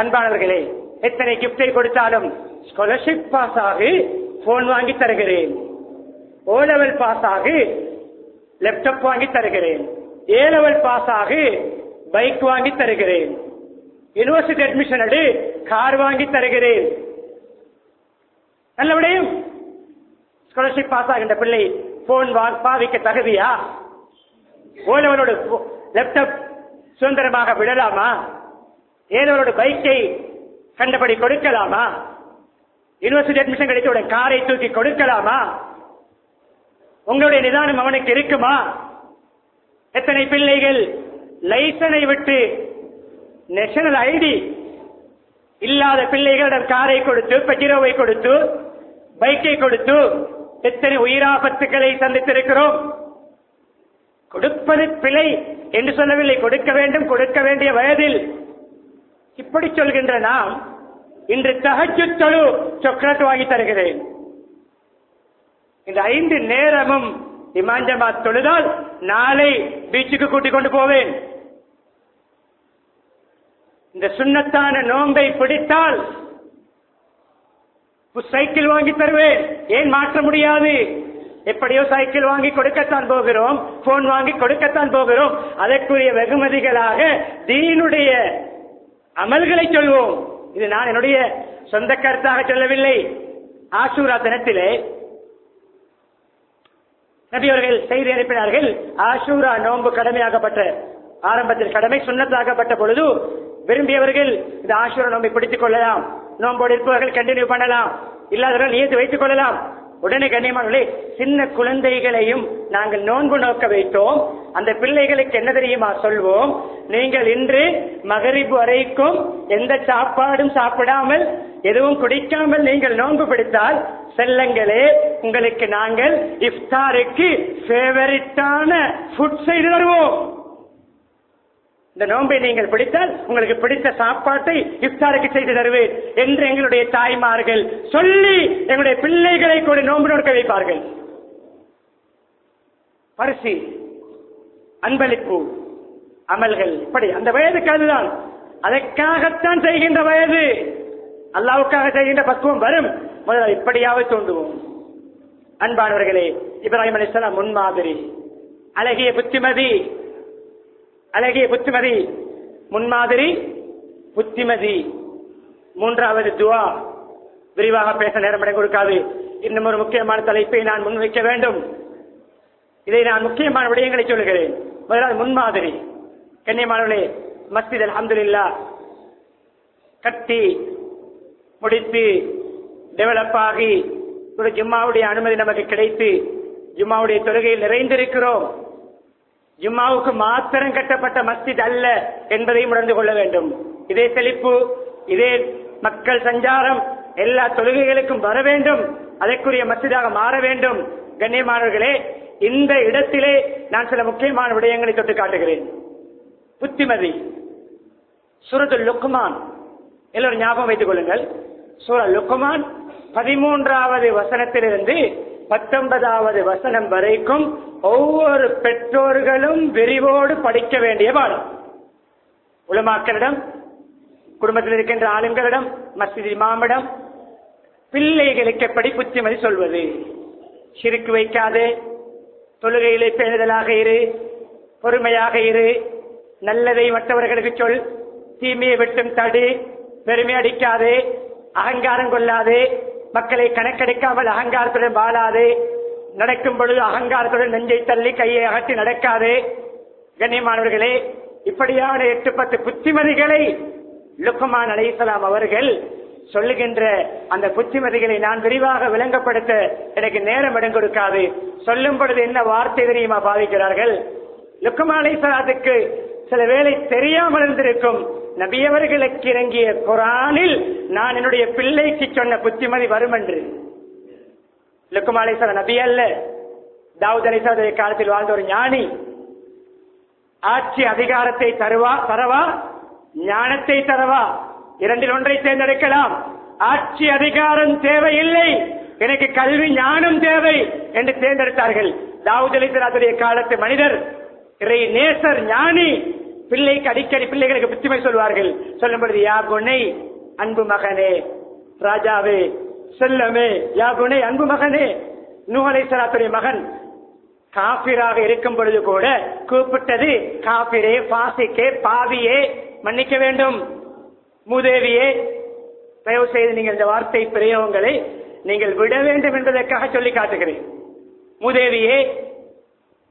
Speaker 1: அன்பானவர்களே, எத்தனை கிஃப்டை கொடுத்தாலும் ஸ்காலர்ஷிப் பாஸ் ஆகி போன் வாங்கி தருகிறேன், ஓ லெவல் பாஸ் ஆகி லேப்டாப் வாங்கி தருகிறேன், ஏ லெவல் பாஸ் ஆகி பைக் வாங்கி தருகிறேன், யூனிவர்சிட்டி அட்மிஷன் எடு கார் வாங்கி தருகிறேன். நல்ல விடயம். ஸ்காலர்ஷிப் பாஸ் ஆகின்ற பிள்ளை போன் பாவிக்க தகுதியா? ஓ லெவலோட லேப்டாப் சுதந்திரமாக விடலாமா? ஏதோட பைக்கை கண்டபடி கொடுக்கலாமா? யூனிவர்சிட்டி அட்மிஷன் கிடைத்தவுடன் காரை தூக்கி கொடுக்கலாமா? உங்களுடைய நிதானம் அவனுக்கு இருக்குமா? எத்தனை பிள்ளைகள் லைசனை விட்டு நேஷனல் ஐடி இல்லாத பிள்ளைகளிடம் காரை கொடுத்து, பஜிரோவை கொடுத்து, பைக்கை கொடுத்து எத்தனை உயிராபத்துக்களை சந்தித்திருக்கிறோம். கொடுப்பது பிழை என்று சொல்லவில்லை, கொடுக்க வேண்டும், கொடுக்க வேண்டிய வயதில். இப்படி சொல்கின்ற நாம் இன்று தஹஜ்ஜுத் தொழு, சாக்லேட் வாங்கி தருகிறேன். இந்த 5 நேரமும் இமாம் ஜமாத் தொழுதால் நாளை பீச்சுக்கு கூட்டிக் கொண்டு போவேன். இந்த சுன்னத்தான நோன்பை பிடித்தால் சைக்கிள் வாங்கி தருவேன். ஏன் மாற்ற முடியாது? எப்படியோ சைக்கிள் வாங்கி கொடுக்கத்தான் போகிறோம், போன் வாங்கி கொடுக்கத்தான் போகிறோம். அதற்குரிய வெகுமதிகளாக தீனுடைய அமல்களை சொல்வோம். இது நான் என்னுடைய சொந்த கருத்தாக சொல்லவில்லை. ஆஷூரா தினத்திலே நபி அவர்கள் செய்தி அனுப்பினார்கள். ஆஷூரா நோன்பு கடமையாகப்பட்ட, ஆரம்பத்தில் கடமை சுன்னத்தாகப்பட்ட பொழுது விரும்பியவர்கள் இந்த ஆஷூரா நோன்பை பிடித்துக் கொள்ளலாம், நோன்போடு இருப்பவர்கள் கண்டினியூ பண்ணலாம், இல்லாதவர்கள் நியத்து வைத்துக் கொள்ளலாம். உடனே கண்ணியமானவர்களே, சின்ன குழந்தைகளையும் நாங்கள் நோன்பு நோக்க வைத்தோம். அந்த பிள்ளைகளுக்கு என்ன தெரியுமா சொல்வோம்? நீங்கள் இன்று மகரிப் வரைக்கும் எந்த சாப்பாடும் சாப்பிடாமல், எதுவும் குடிக்காமல் நீங்கள் நோன்பு பிடித்தால் செல்லங்களே, உங்களுக்கு நாங்கள் இஃப்தாருக்கு ஃபேவரட்டான ஃபுட் செய்து தருவோம். இந்த நோன்பை நீங்கள் பிடித்தால் உங்களுக்கு பிடித்த சாப்பாட்டை இஃப்தாருக்கு செய்து தருவேன் என்று எங்களுடைய தாய்மார்கள் சொல்லி எங்களுடைய பிள்ளைகளை கூட நோன்பு நோக்க வைப்பார்கள். பரிசு, அன்பளிப்பு, அமல்கள், இப்படி அந்த வயதுக்கு அதுதான். அதற்காகத்தான் செய்கின்ற வயது. அல்லாவுக்காக செய்கின்ற பக்குவம் வரும். முதல்ல இப்படியாவது தோன்றுவோம். அன்பானவர்களே, இப்ராஹிம் அலைஹிஸ்ஸலாம் முன்மாதிரி, அழகிய புத்திமதி, அழகிய புத்திமதி, முன்மாதிரி, புத்திமதி. மூன்றாவது துஆ. விரிவாக பேச நேரம் இடம் கொடுக்காது. இன்னும் ஒரு முக்கியமான தலைப்பை நான் முன்வைக்க வேண்டும். இதை நான் முக்கியமான விடயங்களை சொல்லுகிறேன். முதலாவது முன்மாதிரி. கண்ணியமானவர்களே, மஸ்ஜித் அல்ஹம்துலில்லாஹ் கட்டி முடித்து டெவலப் ஆகி ஒரு ஜும்மாவுடைய அனுமதி நமக்கு கிடைத்து ஜும்மாவுடைய தொழுகையில் நிறைந்திருக்கிறோம். ஜும்மாவுக்கு மாத்திரம் கட்டப்பட்ட மஸ்ஜித் அல்ல என்பதையும் உணர்ந்து கொள்ள வேண்டும். இதே செழிப்பு, இதே மக்கள் சஞ்சாரம் எல்லா தொழுகைகளுக்கும் வர வேண்டும். அதற்குரிய மஸ்ஜிதாக மாற வேண்டும். கண்ணியமானவர்களே, இந்த இடத்திலே நான் சில முக்கியமான விடயங்களை தொட்டு காட்டுகிறேன். புத்திமதி. சூரத்துல் லுக்மான் எல்லோரும் ஞாபகம் வைத்துக் கொள்ளுங்கள். சூரா லுக்மான் 13வது வசனத்திலிருந்து 19வது வசனம் வரைக்கும் ஒவ்வொரு பெற்றோர்களும் விரிவோடு படிக்க வேண்டிய பாடம். உலமாக்களிடம், குடும்பத்தில் இருக்கின்ற ஆளுங்களிடம், மஸ்ஜித் இமாமிடம் பிள்ளைகளுக்கு எப்படி புத்திமதி சொல்வது? ஷிர்க் வைக்காதே, தொழுகையிலே பேணுதலாக இரு, பொறுமையாக இரு, நல்லதை மற்றவர்களுக்கு சொல், தீமையை விட்டும் தடு, பெருமை அடிக்காதே, அகங்காரம் கொள்ளாதே, மக்களை கணக்கெடுக்காமல் அகங்காரத்துடன் வாழாதே, நடக்கும் பொழுது அகங்காரத்துடன் நெஞ்சை தள்ளி கையை அகற்றி நடக்காதே. கண்ணியமானவர்களே, இப்படியான 8-10 புத்திமதிகளை லுக்மான் அலைஹிஸ்ஸலாம் அவர்கள் சொல்லுகின்ற அந்த புத்திமதிகளை நான் விரிவாக விளங்கப்படுத்த எனக்கு நேரம் இடம் கொடுக்காது. சொல்லும் பொழுது என்ன வார்த்தை தெரியுமா பாவிக்கிறார்கள்? லுக்மான் அலைஹிஸ்ஸலாத்துக்கு சில வேளை தெரியாமல் இருந்திருக்கும். நபியவர்களுக்கு இறங்கிய குர்ஆனில் நான் என்னுடைய பிள்ளைக்கு சொன்ன புத்திமதி வரும் என்று. லுக்மான் அலைஹிஸ்ஸலாம் நபி அல்ல, தாவூத் அலைஹிஸ்ஸலாம் காலத்தில் வாழ்ந்த ஒரு ஞானி. ஆட்சி அதிகாரத்தை தரவா, ஞானத்தை தரவா, இரண்டில் ஒன்றை தேர்ந்தெடுக்கலாம். ஆட்சி அதிகாரம் தேவையில்லை, எனக்கு கல்வி ஞானம் தேவை என்று தேர்ந்தெடுத்தார்கள். தாவூத் அலைஹிஸ்ஸலாத்துடைய காலத்து மனிதர், இறை நேசர், ஞானி. பிள்ளைக்கு அடிக்கடி பிள்ளைகளுக்கு புத்திமதி சொல்வார்கள். சொல்லும் பொழுது யா புனை, அன்பு மகனே, ராஜாவே, செல்லமே, யா புனை, அன்பு மகனே. நூஹ் அலைஹிஸ்ஸலாத்துடைய மகன் காபிராக இருக்கும் பொழுது கூட கூப்பிட்டது காபிரே, பாசிக்கே, பாவியே, மன்னிக்க வேண்டும், மூதேவியே. தயவு செய்து நீங்கள் இந்த வார்த்தை பிரயோகங்களை நீங்கள் விட வேண்டும் என்பதற்காக சொல்லி காட்டுகிறேன். மூதேவியே.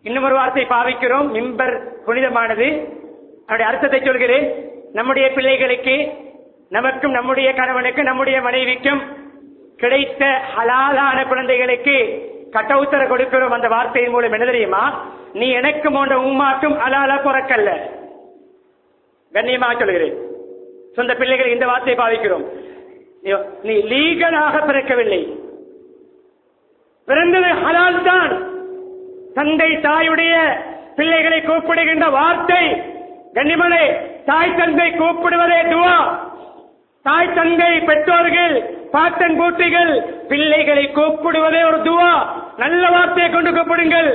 Speaker 1: இன்னும் ஒரு வார்த்தை பாவிக்கிறோம், மிம்பர் புனிதமானது. அவருடைய அர்த்தத்தை சொல்கிறேன். நம்முடைய பிள்ளைகளுக்கு, நமக்கும், நம்முடைய கணவனுக்கு, நம்முடைய மனைவிக்கும் கிடைத்த ஹலாலான குழந்தைகளுக்கு கட்டவுத்தர கொடுக்கிறோம். அந்த வார்த்தையின் மூலம் என்ன தெரியுமா? நீ எனக்கும் போன்ற உம்மாக்கும் ஹலாலா பிறக்கல்ல. கண்ணியமாக சொல்கிறேன், சொந்த பிள்ளைகள் இந்த வார்த்தையை பாவிக்கிறோம். நீ லீகலாக பிறக்கவில்லை, பிறந்தது ஹலால் தான். தந்தை தாயுடைய பிள்ளைகளை கூப்பிடுகின்ற வார்த்தை, கண்ணிமனே, தாய் தந்தை கூப்பிடுவதே துவா. தாய் தந்தை, பெற்றோர்கள், பாட்டன் பூட்டிகள் பிள்ளைகளை கூப்பிடுவதே ஒரு துவா. நல்ல வார்த்தையை கொண்டு கூப்பிடுங்கள்.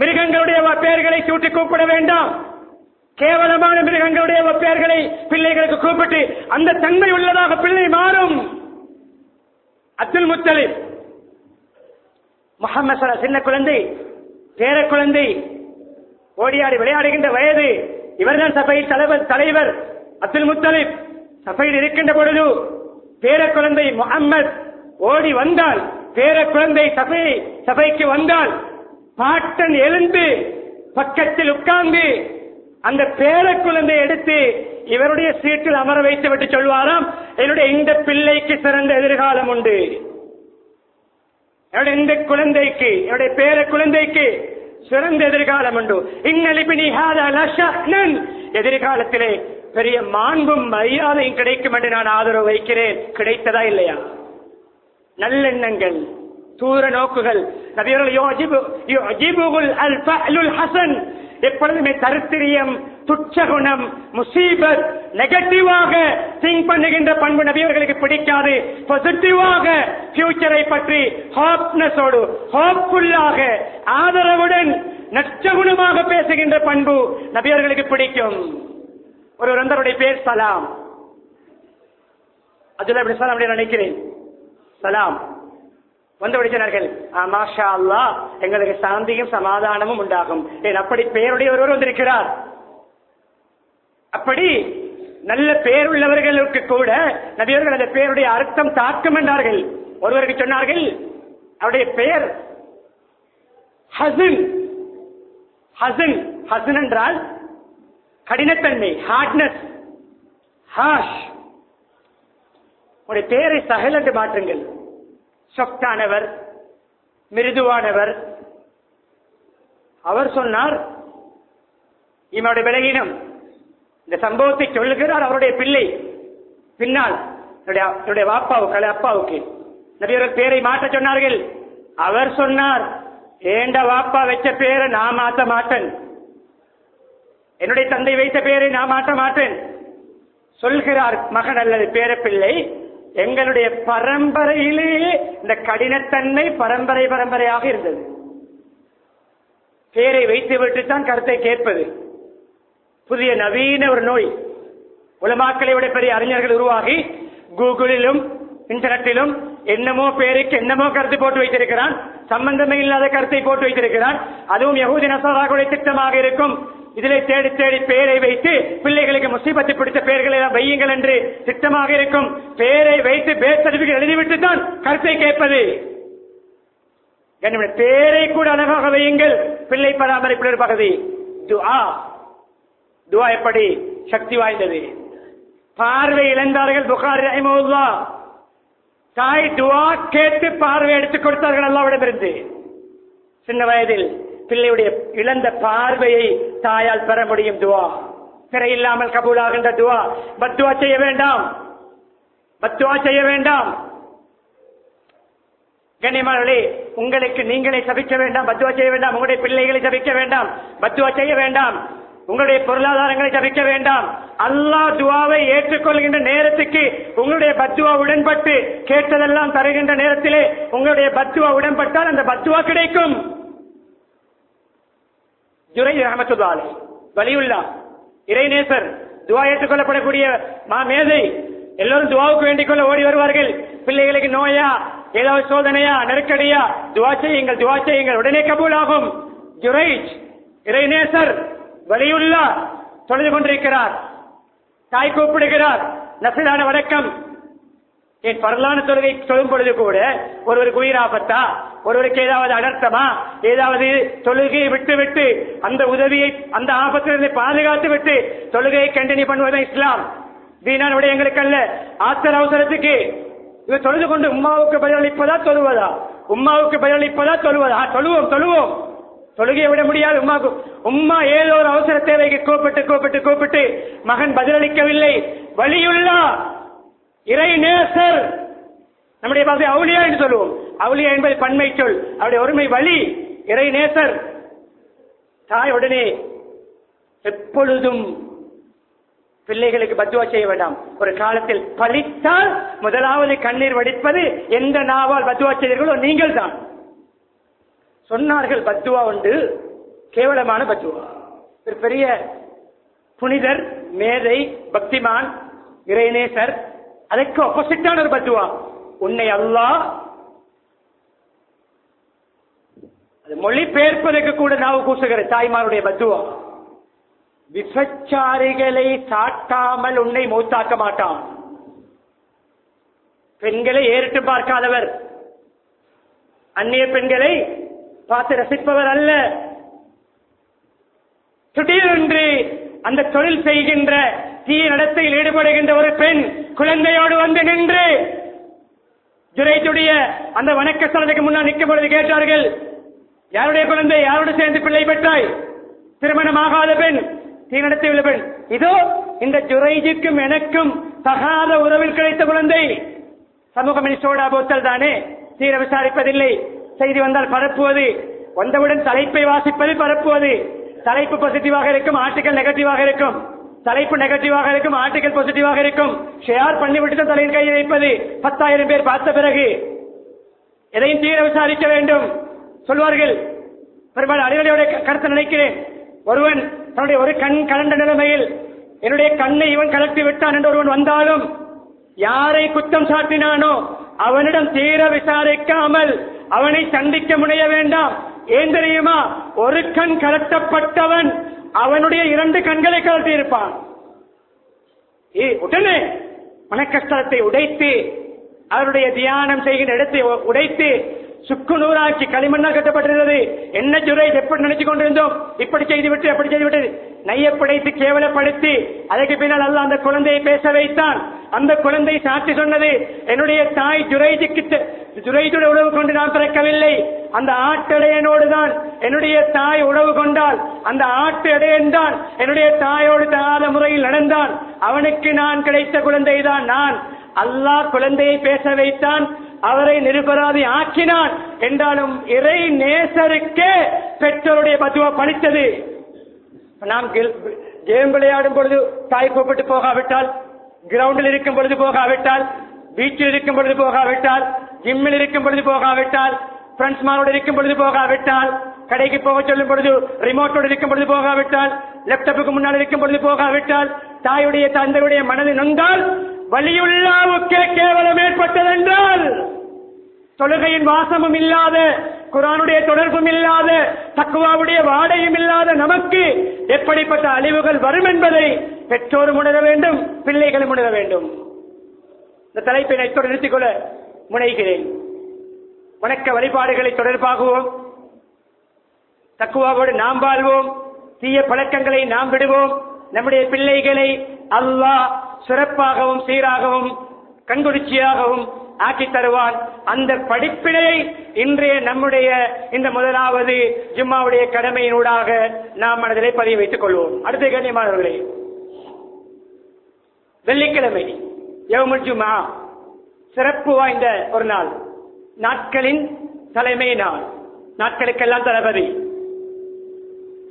Speaker 1: மிருகங்களுடைய பெயர்களை சூட்டி கூப்பிட வேண்டாம். கேவலமான மிருகங்களுடைய பெயர்களை பிள்ளைகளுக்கு கூப்பிட்டு அந்த தன்மை உள்ளதாக பிள்ளை மாறும். அப்துல் முத்தலிப், முஹம்மது சின்ன குழந்தை, பேர குழந்தை, ஓடியாடி விளையாடுகின்ற வயது. இவர்தான் சபையில் தலைவர் அப்துல் முத்தலிப். சபையில் இருக்கின்ற பொழுது பேர குழந்தை முஹம்மது ஓடி வந்தால், பேர குழந்தை சபைக்கு வந்தால், பாட்டன் எழுந்து பக்கத்தில் உட்கார்ந்து அந்த பேர குழந்தை எடுத்து இவருடைய சீட்டில் அமர வைத்து விட்டு சொல்வாராம், என்னுடைய இந்த பிள்ளைக்கு சிறந்த எதிர்காலம் உண்டு, என்னுடைய இந்த குழந்தைக்கு, என்னுடைய பேர குழந்தைக்கு சிறந்த எதிர்காலம் உண்டு. எதிர்காலத்திலே பெரிய மாண்பும் மரியாதையும் கிடைக்கும் என்று நான் ஆதரவு வைக்கிறேன். கிடைத்ததா இல்லையா? நல்லெண்ணங்கள், தூர நோக்குகள். எப்பொழுதுமே தரித்திரியம், துச்சகுணம், முசீபத், நெகட்டிவாக திங்க் பண்ணுகின்ற பண்பு நபியவர்களுக்கு பிடிக்காது. பாசிட்டிவாக ஃபியூச்சரை பற்றி ஹோப்னஸோடு, ஹோப்ஃபுல்லாக, ஆதரவுடன், நற்சகுணமாக பேசுகின்ற பண்பு நபியவர்களுக்கு பிடிக்கும். ஒரு நண்பருடைய பேர் சலாம், அப்துல்லா இப்னு சலாம் என்று நினைக்கிறேன். சலாம் வந்து விடுகிறார்கள், மாஷா அல்லாஹ், எங்களுக்கு சாந்தியும் சமாதானமும் உண்டாகும். அப்படி பெயருடைய ஒருவர் வந்திருக்கிறார். அப்படி நல்ல பெயர் உள்ளவர்களுக்கு கூட நபியவர்கள் அந்த பெயருடைய அர்த்தம் தாக்கம் என்றார்கள். ஒருவருக்கு சொன்னார்கள், அவருடைய பெயர் ஹசன். ஹசன், ஹசன் என்றால் கடினத்தன்மை, ஹார்ட்னஸ், ஹாஷ். உடைய பெயரை சஹல் என்று மாற்றுங்கள். சொத்தானவர், மிருதுவானவர். அவர் சொன்னார், இவனுடைய பலகீனம். இந்த சம்பவத்தை சொல்லுகிறார் அவருடைய பிள்ளை. பின்னால் என்னுடைய வாப்பாவுக்கு அப்பாவுக்கு நபியவர்கள் பேரை மாற்ற சொன்னார்கள். அவர் சொன்னார், ஏண்ட வாப்பா வச்ச பேரை நான் மாற்ற மாட்டேன், என்னுடைய தந்தை வைத்த பேரை நான் மாற்ற மாட்டேன். சொல்கிறார் மகன் அல்லது பேரப்பிள்ளை, எங்களுடைய பரம்பரையிலேயே இந்த கடினத்தன்மை பரம்பரையாக இருந்தது. பேரை வைத்து விட்டுத்தான் கருத்தை கேட்பது புதிய நவீன ஒரு நோய். உலமாக்களை விட பெரிய அறிஞர்கள் உருவாகி கூகுளிலும் இன்டர்நெட்டிலும் என்னமோ பேருக்கு என்னமோ கருத்து போட்டு வைத்திருக்கிறான், சம்பந்தமே இல்லாத கருத்தை போட்டு வைத்திருக்கிறான். அதுவும் யஹூதி நஸாராக்களுடைய திட்டமாக இருக்கும். இதிலே தேடி தேடி பேரை வைத்து பிள்ளைகளுக்கு முசீபத்தை பிடித்த பெயர்களை வையுங்கள் என்று திட்டமாக இருக்கும். பேரை வைத்து பேர் சர்டிபிகேட் எழுதிவிட்டு தான் கருத்தை கேட்பது. பேரை கூட அழகாக வையுங்கள். பிள்ளை பராமரிப்பு பகுதி துஆ. துஆ எப்படி சக்தி வாய்ந்தது. பார்வை இழந்தார்கள் புகாரி ரஹிமஹுல்லாஹ். தாய் துஆ கேட்டு பார்வை எடுத்துக் கொடுத்தார்கள் அல்லாஹ்விடமிருந்து. சின்ன வயதில் பிள்ளையுடைய இழந்த பார்வையை தாயால் பெற முடியும். துஆ திரை இல்லாமல் கபூலாகின்ற துஆ. பத்துவா செய்ய வேண்டாம், பத்துவா செய்ய வேண்டாம். கண்ணியமானவர்களே, உங்களுக்கு நீங்களே சபிக்க வேண்டாம், பத்துவா செய்ய வேண்டாம். உங்களுடைய பிள்ளைகளை சபிக்க வேண்டாம், பத்துவா செய்ய வேண்டாம். உங்களுடைய பொருளாதாரங்களை சபிக்க வேண்டாம். அல்லாஹ் துஆவை ஏற்றுக்கொள்கின்ற நேரத்துக்கு உங்களுடைய பத்துவா உடன்பட்டு கேட்டதெல்லாம் தருகின்ற நேரத்திலே உங்களுடைய பத்துவா உடன்பட்டால் அந்த பத்துவா கிடைக்கும். ஜுரைஜ் ரஹ்மத்துல்லாஹி அலைஹி வலியுல்லாஹ் இறைநேசர், துஆ ஏற்றுக்கொள்ளப்படக்கூடிய மேதை. எல்லோரும் துஆவுக்கு வேண்டிக் கொள்ள ஓடி வருவார்கள். பிள்ளைகளுக்கு நோயா, ஏதாவது சோதனையா, நெருக்கடியா, துஆ செய்யுங்கள், துஆ செய்யுங்கள், உடனே கபூலாகும். ஜுரைஜ் இறைநேசர் வலியுல்லாஹ் தொழுது கொண்டிருக்கிறார். தாய் கூப்பிடுகிறார். நஃபிலான வணக்கம். என் பரலான தொழுகை சொல்லும் பொழுது கூட ஒருவருக்கு உயிராபத்தா, ஒருவருக்கு ஏதாவது அனர்த்தமா, ஏதாவது தொழுகையை விட்டு விட்டு அந்த உதவியை அந்த ஆபத்திலிருந்து பாதுகாத்து விட்டு தொழுகையை கண்டினியூ பண்ணுவதா இஸ்லாம். வீணான விடயங்களுக்கு அல்ல, ஆத்திர அவசரத்துக்கு. இவர் தொழுது கொண்டு உம்மாவுக்கு பதிலளிப்பதா தொழுவதா, உம்மாவுக்கு பதிலளிப்பதா தொழுவதா? தொழுவோம். தொழுகையை விட முடியாது. உம்மா ஏதோ ஒரு அவசர தேவைக்கு கூப்பிட்டு மகன் பதிலளிக்கவில்லை. வலியுல்லாஹ் இறைநேசர், நம்முடைய பாசை அவுலியா என்று சொல்லுவோம். அவுலியா என்பது பன்மை சொல், அவருடைய ஒருமை வலி. இறைநேசர். தாய் உடனே எப்பொழுதும் பிள்ளைகளுக்கு பத்துவா செய்ய வேண்டாம். ஒரு காலத்தில் பழித்தால் முதலாவது கண்ணீர் வடிப்பது எந்த நாவால் பத்துவா செய்தீர்களோ நீங்கள் தான். சொன்னார்கள் பத்துவா உண்டு, கேவலமான பத்துவா. ஒரு பெரிய புனிதர், மேதை, பக்திமான், இறைநேசர், அதற்கு ஆப்போசிட்டான ஒரு பத்துவா. உன்னை அல்லாஹ் மொழி பெயர்ப்பதற்கு கூட நாவு கூசுகிற தாய்மாருடைய பத்துவா. விபச்சாரிகளை சாட்டாமல் உன்னை மௌத்தாக்க மாட்டான். பெண்களை ஏறிட்டு பார்க்காதவர், அந்நிய பெண்களை பார்த்து ரசிப்பவர் அல்ல. திடீரென்று அந்த தொழில் செய்கின்ற தீய நடத்தையில் ஈடுபடுகின்ற ஒரு பெண் குழந்தையோடு வந்து நின்று ஜுரைஜுடைய அந்த வணக்க ஸ்தலத்துக்கு முன்னால் நிற்கும் பொழுது கேட்டார்கள், யாருடைய குழந்தை, யாரோடு சேர்ந்து பிள்ளை பெற்றாய்? திருமணமாகாத பெண், தீய நடத்தை உள்ள பெண். இதோ இந்த ஜுரைஜுக்கும் எனக்கும் தகாத உறவில் கிடைத்த குழந்தை. சமூக மினிஸ்டரோட போத்தல் தானே, தீர விசாரிப்பதில்லை. செய்தி வந்தால் பரப்புவது, வந்தவுடன் தலைப்பை வாசிப்பது, பரப்புவது. தலைப்பு பாசிட்டிவாக இருக்கும், ஆர்டிகல் நெகட்டிவாக இருக்கும். தலைப்பு நெகட்டிவாக இருக்கும், ஆர்டிகல் பாசிட்டிவாக இருக்கும். ஷேர் பண்ணிவிட்டு தலையில் கையை வைப்பது. 10,000 பேர் பார்த்த பிறகு எதையும் தீர விசாரிக்க வேண்டும் சொல்வார்கள். பெரும்பாலும் அறிவுரையோட கருத்து நினைக்கிறேன். ஒருவன் தன்னுடைய ஒரு கண் கலண்ட நிலைமையில் என்னுடைய கண்ணை இவன் கலட்டி விட்டான் என்று ஒருவன் வந்தாலும் யாரை குற்றம் சாட்டினானோ அவனிடம் தீர விசாரிக்காமல் அவனை சந்திக்க முனைய வேண்டாம். ஏன் தெரியுமா? ஒரு கண் கலட்டப்பட்டவன் அவனுடைய 2 கண்களை கலட்டி இருப்பான். உடனே மனக்கஷ்டத்தை உடைத்து அவருடைய தியானம் செய்கின்ற இடத்தை உடைத்து சுக்கு நூறாக்கி களிமண்ணால் கட்டப்பட்டிருந்தது. என்ன ஜுரைஜ் எப்படி நினைச்சு கொண்டிருந்தோம், இப்படி செய்துவிட்டு அப்படி செய்துவிட்டு நையப்படைத்து கேவலப்படுத்தி அதற்கு பின்னால் அல்லாஹ் அந்த குழந்தையை பேச வைத்தான். அந்த குழந்தை சாட்சி சொன்னது, என்னுடைய தாய் ஜுரைஜுக்கு ஜுரைதுடைய உணவு கொண்டு நான் பிறக்கவில்லை. அந்த ஆட்டடையனோடு தான் என்னுடைய தாய் உணவு கொண்டால், அந்த ஆட்டு இடையன் தான் என்னுடைய தாயோடு தகாத முறையில் நடந்தான். அவனுக்கு நான் கிடைத்த குழந்தை தான் நான். அல்லாஹ் குழந்தையை பேச வைத்தான், அவரை நிரபராதி ஆக்கினான். என்றாலும் இறை நேசருக்கே பெற்றோருடைய பத்துவா பலித்தது. நாம் கேம் விளையாடும் பொழுது தாய் கூப்பிட்டு போகாவிட்டால், கிரவுண்டில் இருக்கும் பொழுது போகாவிட்டால், பீச்சில் இருக்கும் பொழுது போகாவிட்டால், ஜிம்மில் இருக்கும் பொழுது போகாவிட்டால், பிரெண்ட்ஸ் மாரோடு இருக்கும் பொழுது போகாவிட்டால், கடைக்கு போக சொல்லும் பொழுது ரிமோட்டோடு இருக்கும் பொழுது போகாவிட்டால், லேப்டாப்புக்கு முன்னால் இருக்கும் பொழுது போகாவிட்டால், தாயுடைய தந்தையுடைய மனது நொந்தால் வலியுள்ளாவுக்கே கேவலம் ஏற்பட்டதென்றால், தொழுகையின் வாசமும் இல்லாத, குர்ஆனுடைய தொடர்பும் இல்லாத, தக்வாவுடைய வாடையும் இல்லாத நமக்கு எப்படிப்பட்ட அழிவுகள் வரும் என்பதை பெற்றோரும் உணர வேண்டும், பிள்ளைகளும் உணர வேண்டும். இந்த தலைப்பை நான் நிறுத்திக் கொள்ள முனைகிறேன். வணக்க வழிபாடுகளை தொடர்பாகுவோம், தக்வாவோடு நாம் வாழ்வோம், தீய பழக்கங்களை நாம் விடுவோம். நம்முடைய பிள்ளைகளை அல்லாஹ் சிறப்பாகவும் சீராகவும் கண்குளிர்ச்சியாகவும் ஆக்கி தருவான். அந்த படிப்பினையை இன்றைய நம்முடைய இந்த முதலாவது ஜும்மாவுடைய கடமையினூடாக நாம் மனதிலே பதிய வைத்துக் கொள்வோம். அடுத்த கண்ணியமானவர்களே, வெள்ளிக்கிழமை யௌமுல் ஜும்ஆ சிறப்பு வாய்ந்த ஒரு நாள், நாட்களின் தலைமை நாள், நாட்களுக்கெல்லாம் தளபதி.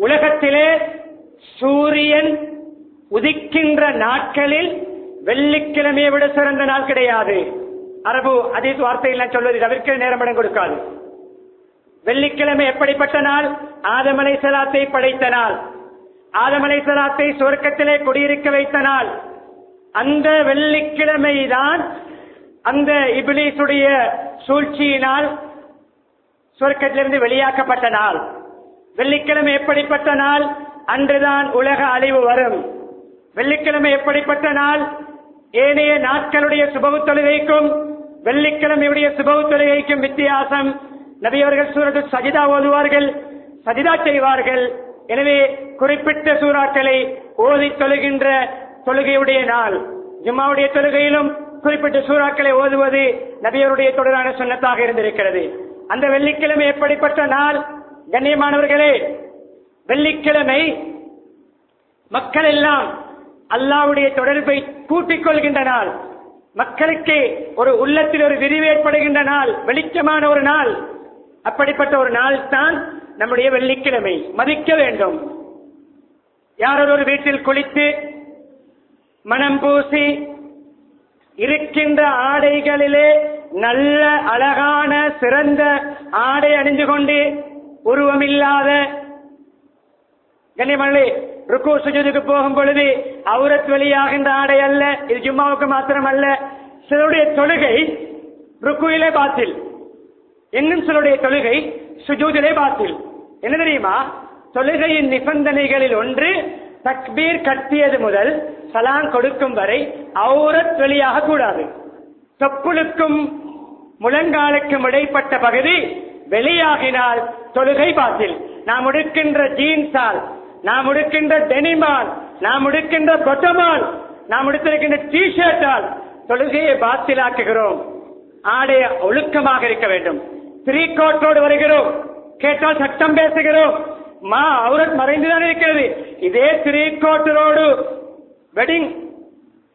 Speaker 1: உலகத்திலே சூரியன் உதிக்கின்ற நாட்களில் வெள்ளிக்கிழமையை விட சிறந்த நாள் கிடையாது. அரபு அதீஸ் வார்த்தையில் நான் சொல்வதை தவிர்க்க நேரமிடம் கொடுக்காது. வெள்ளிக்கிழமை எப்படிப்பட்ட நாள்? ஆதம் அலைஹிஸ்ஸலாத்தை படைத்த நாள், ஆதம் அலைஹிஸ்ஸலாத்தை சுவர்க்கத்திலே குடியிருக்க வைத்த நாள். அந்த வெள்ளிக்கிழமை தான் அந்த இப்லீசுடைய சூழ்ச்சியினால் சுவர்க்கத்திலிருந்து வெளியாக்கப்பட்ட நாள். வெள்ளிக்கிழமை எப்படிப்பட்ட நாள்? அன்றுதான் உலக அழிவு வரும். வெள்ளிக்கிழமை எப்படிப்பட்ட நாள்? ஏனைய நாட்களுடைய சுபஹ் தொழுகைக்கும் வெள்ளிக்கிழமையுடைய சுபஹ் தொழுகைக்கும் வித்தியாசம். நபி அவர்கள் சூரத்து சஜிதா ஓதுவார்கள், சஜிதா செய்வார்கள். எனவே குறிப்பிட்ட சூறாக்களை ஓதி தொழுகின்ற தொழுகையுடைய நாள். ஜும்மாவுடைய தொழுகையிலும் குறிப்பிட்ட சூறாக்களை ஓதுவது நபியருடைய தொடரான சுன்னத்தாக இருந்திருக்கிறது. அந்த வெள்ளிக்கிழமை எப்படிப்பட்ட நாள்? கண்ணியமானவர்களே, வெள்ளிக்கிழமை மக்கள் எல்லாம் அல்லாஹ்வுடைய தொடர்பை கூட்டிக் கொள்கின்ற நாள், மக்களுக்கு ஒரு உள்ளத்தில் ஒரு விரிவு ஏற்படுகின்ற நாள், வெளிச்சமான ஒரு நாள். அப்படிப்பட்ட ஒரு நாள் தான் நம்முடைய வெள்ளிக்கிழமை. மதிக்க வேண்டும். யாரோ ஒரு வீட்டில் குளித்து மனம் பூசி இருக்கின்ற ஆடைகளிலே நல்ல அழகான சிறந்த ஆடை அணிந்து கொண்டு உருவமில்லாத, கண்ணியமல்லே, ருக்கு சுஜூதுக்கு போகும் பொழுது அவுரத் வெளியாகின்ற ஆடை அல்ல. இது ஜும்மாவுக்கு மாத்திரம் அல்ல. சிலருடைய தொழுகை ருக்குவிலே பாத்தில், இன்னும் சிலருடைய தொழுகை சுஜூதிலே பாத்தில். என்ன தெரியுமா? தொழுகையின் நிபந்தனைகளில் ஒன்று, தக்பீர் கட்டியது முதல் சலாம் கொடுக்கும் வரை அவுரத் வெளியாக கூடாது. தொப்புளுக்கும் முழங்காலுக்கும் இடைப்பட்ட பகுதி வெளியாகினால் தொழுகை பாத்தில். நாம் உடுக்கின்ற ஜீன்ஸால், நாம் உடுக்கின்ற டெனிமால், நாம் உடுக்கின்ற பொட்டமால், நாம் உடுத்திருக்கின்ற டி ஷர்ட்டால் தொழுகையை பாத்திலாக்குகிறோம். ஆடைய ஒழுக்கமாக இருக்க வேண்டும். த்ரீ கோட்டோடு வருகிறோம், கேட்டால் சட்டம் பேசுகிறோம். அவுரத் மறைந்துதான் இருக்கிறது. இதே த்ரீ கோட்டரோடு வெட்டிங்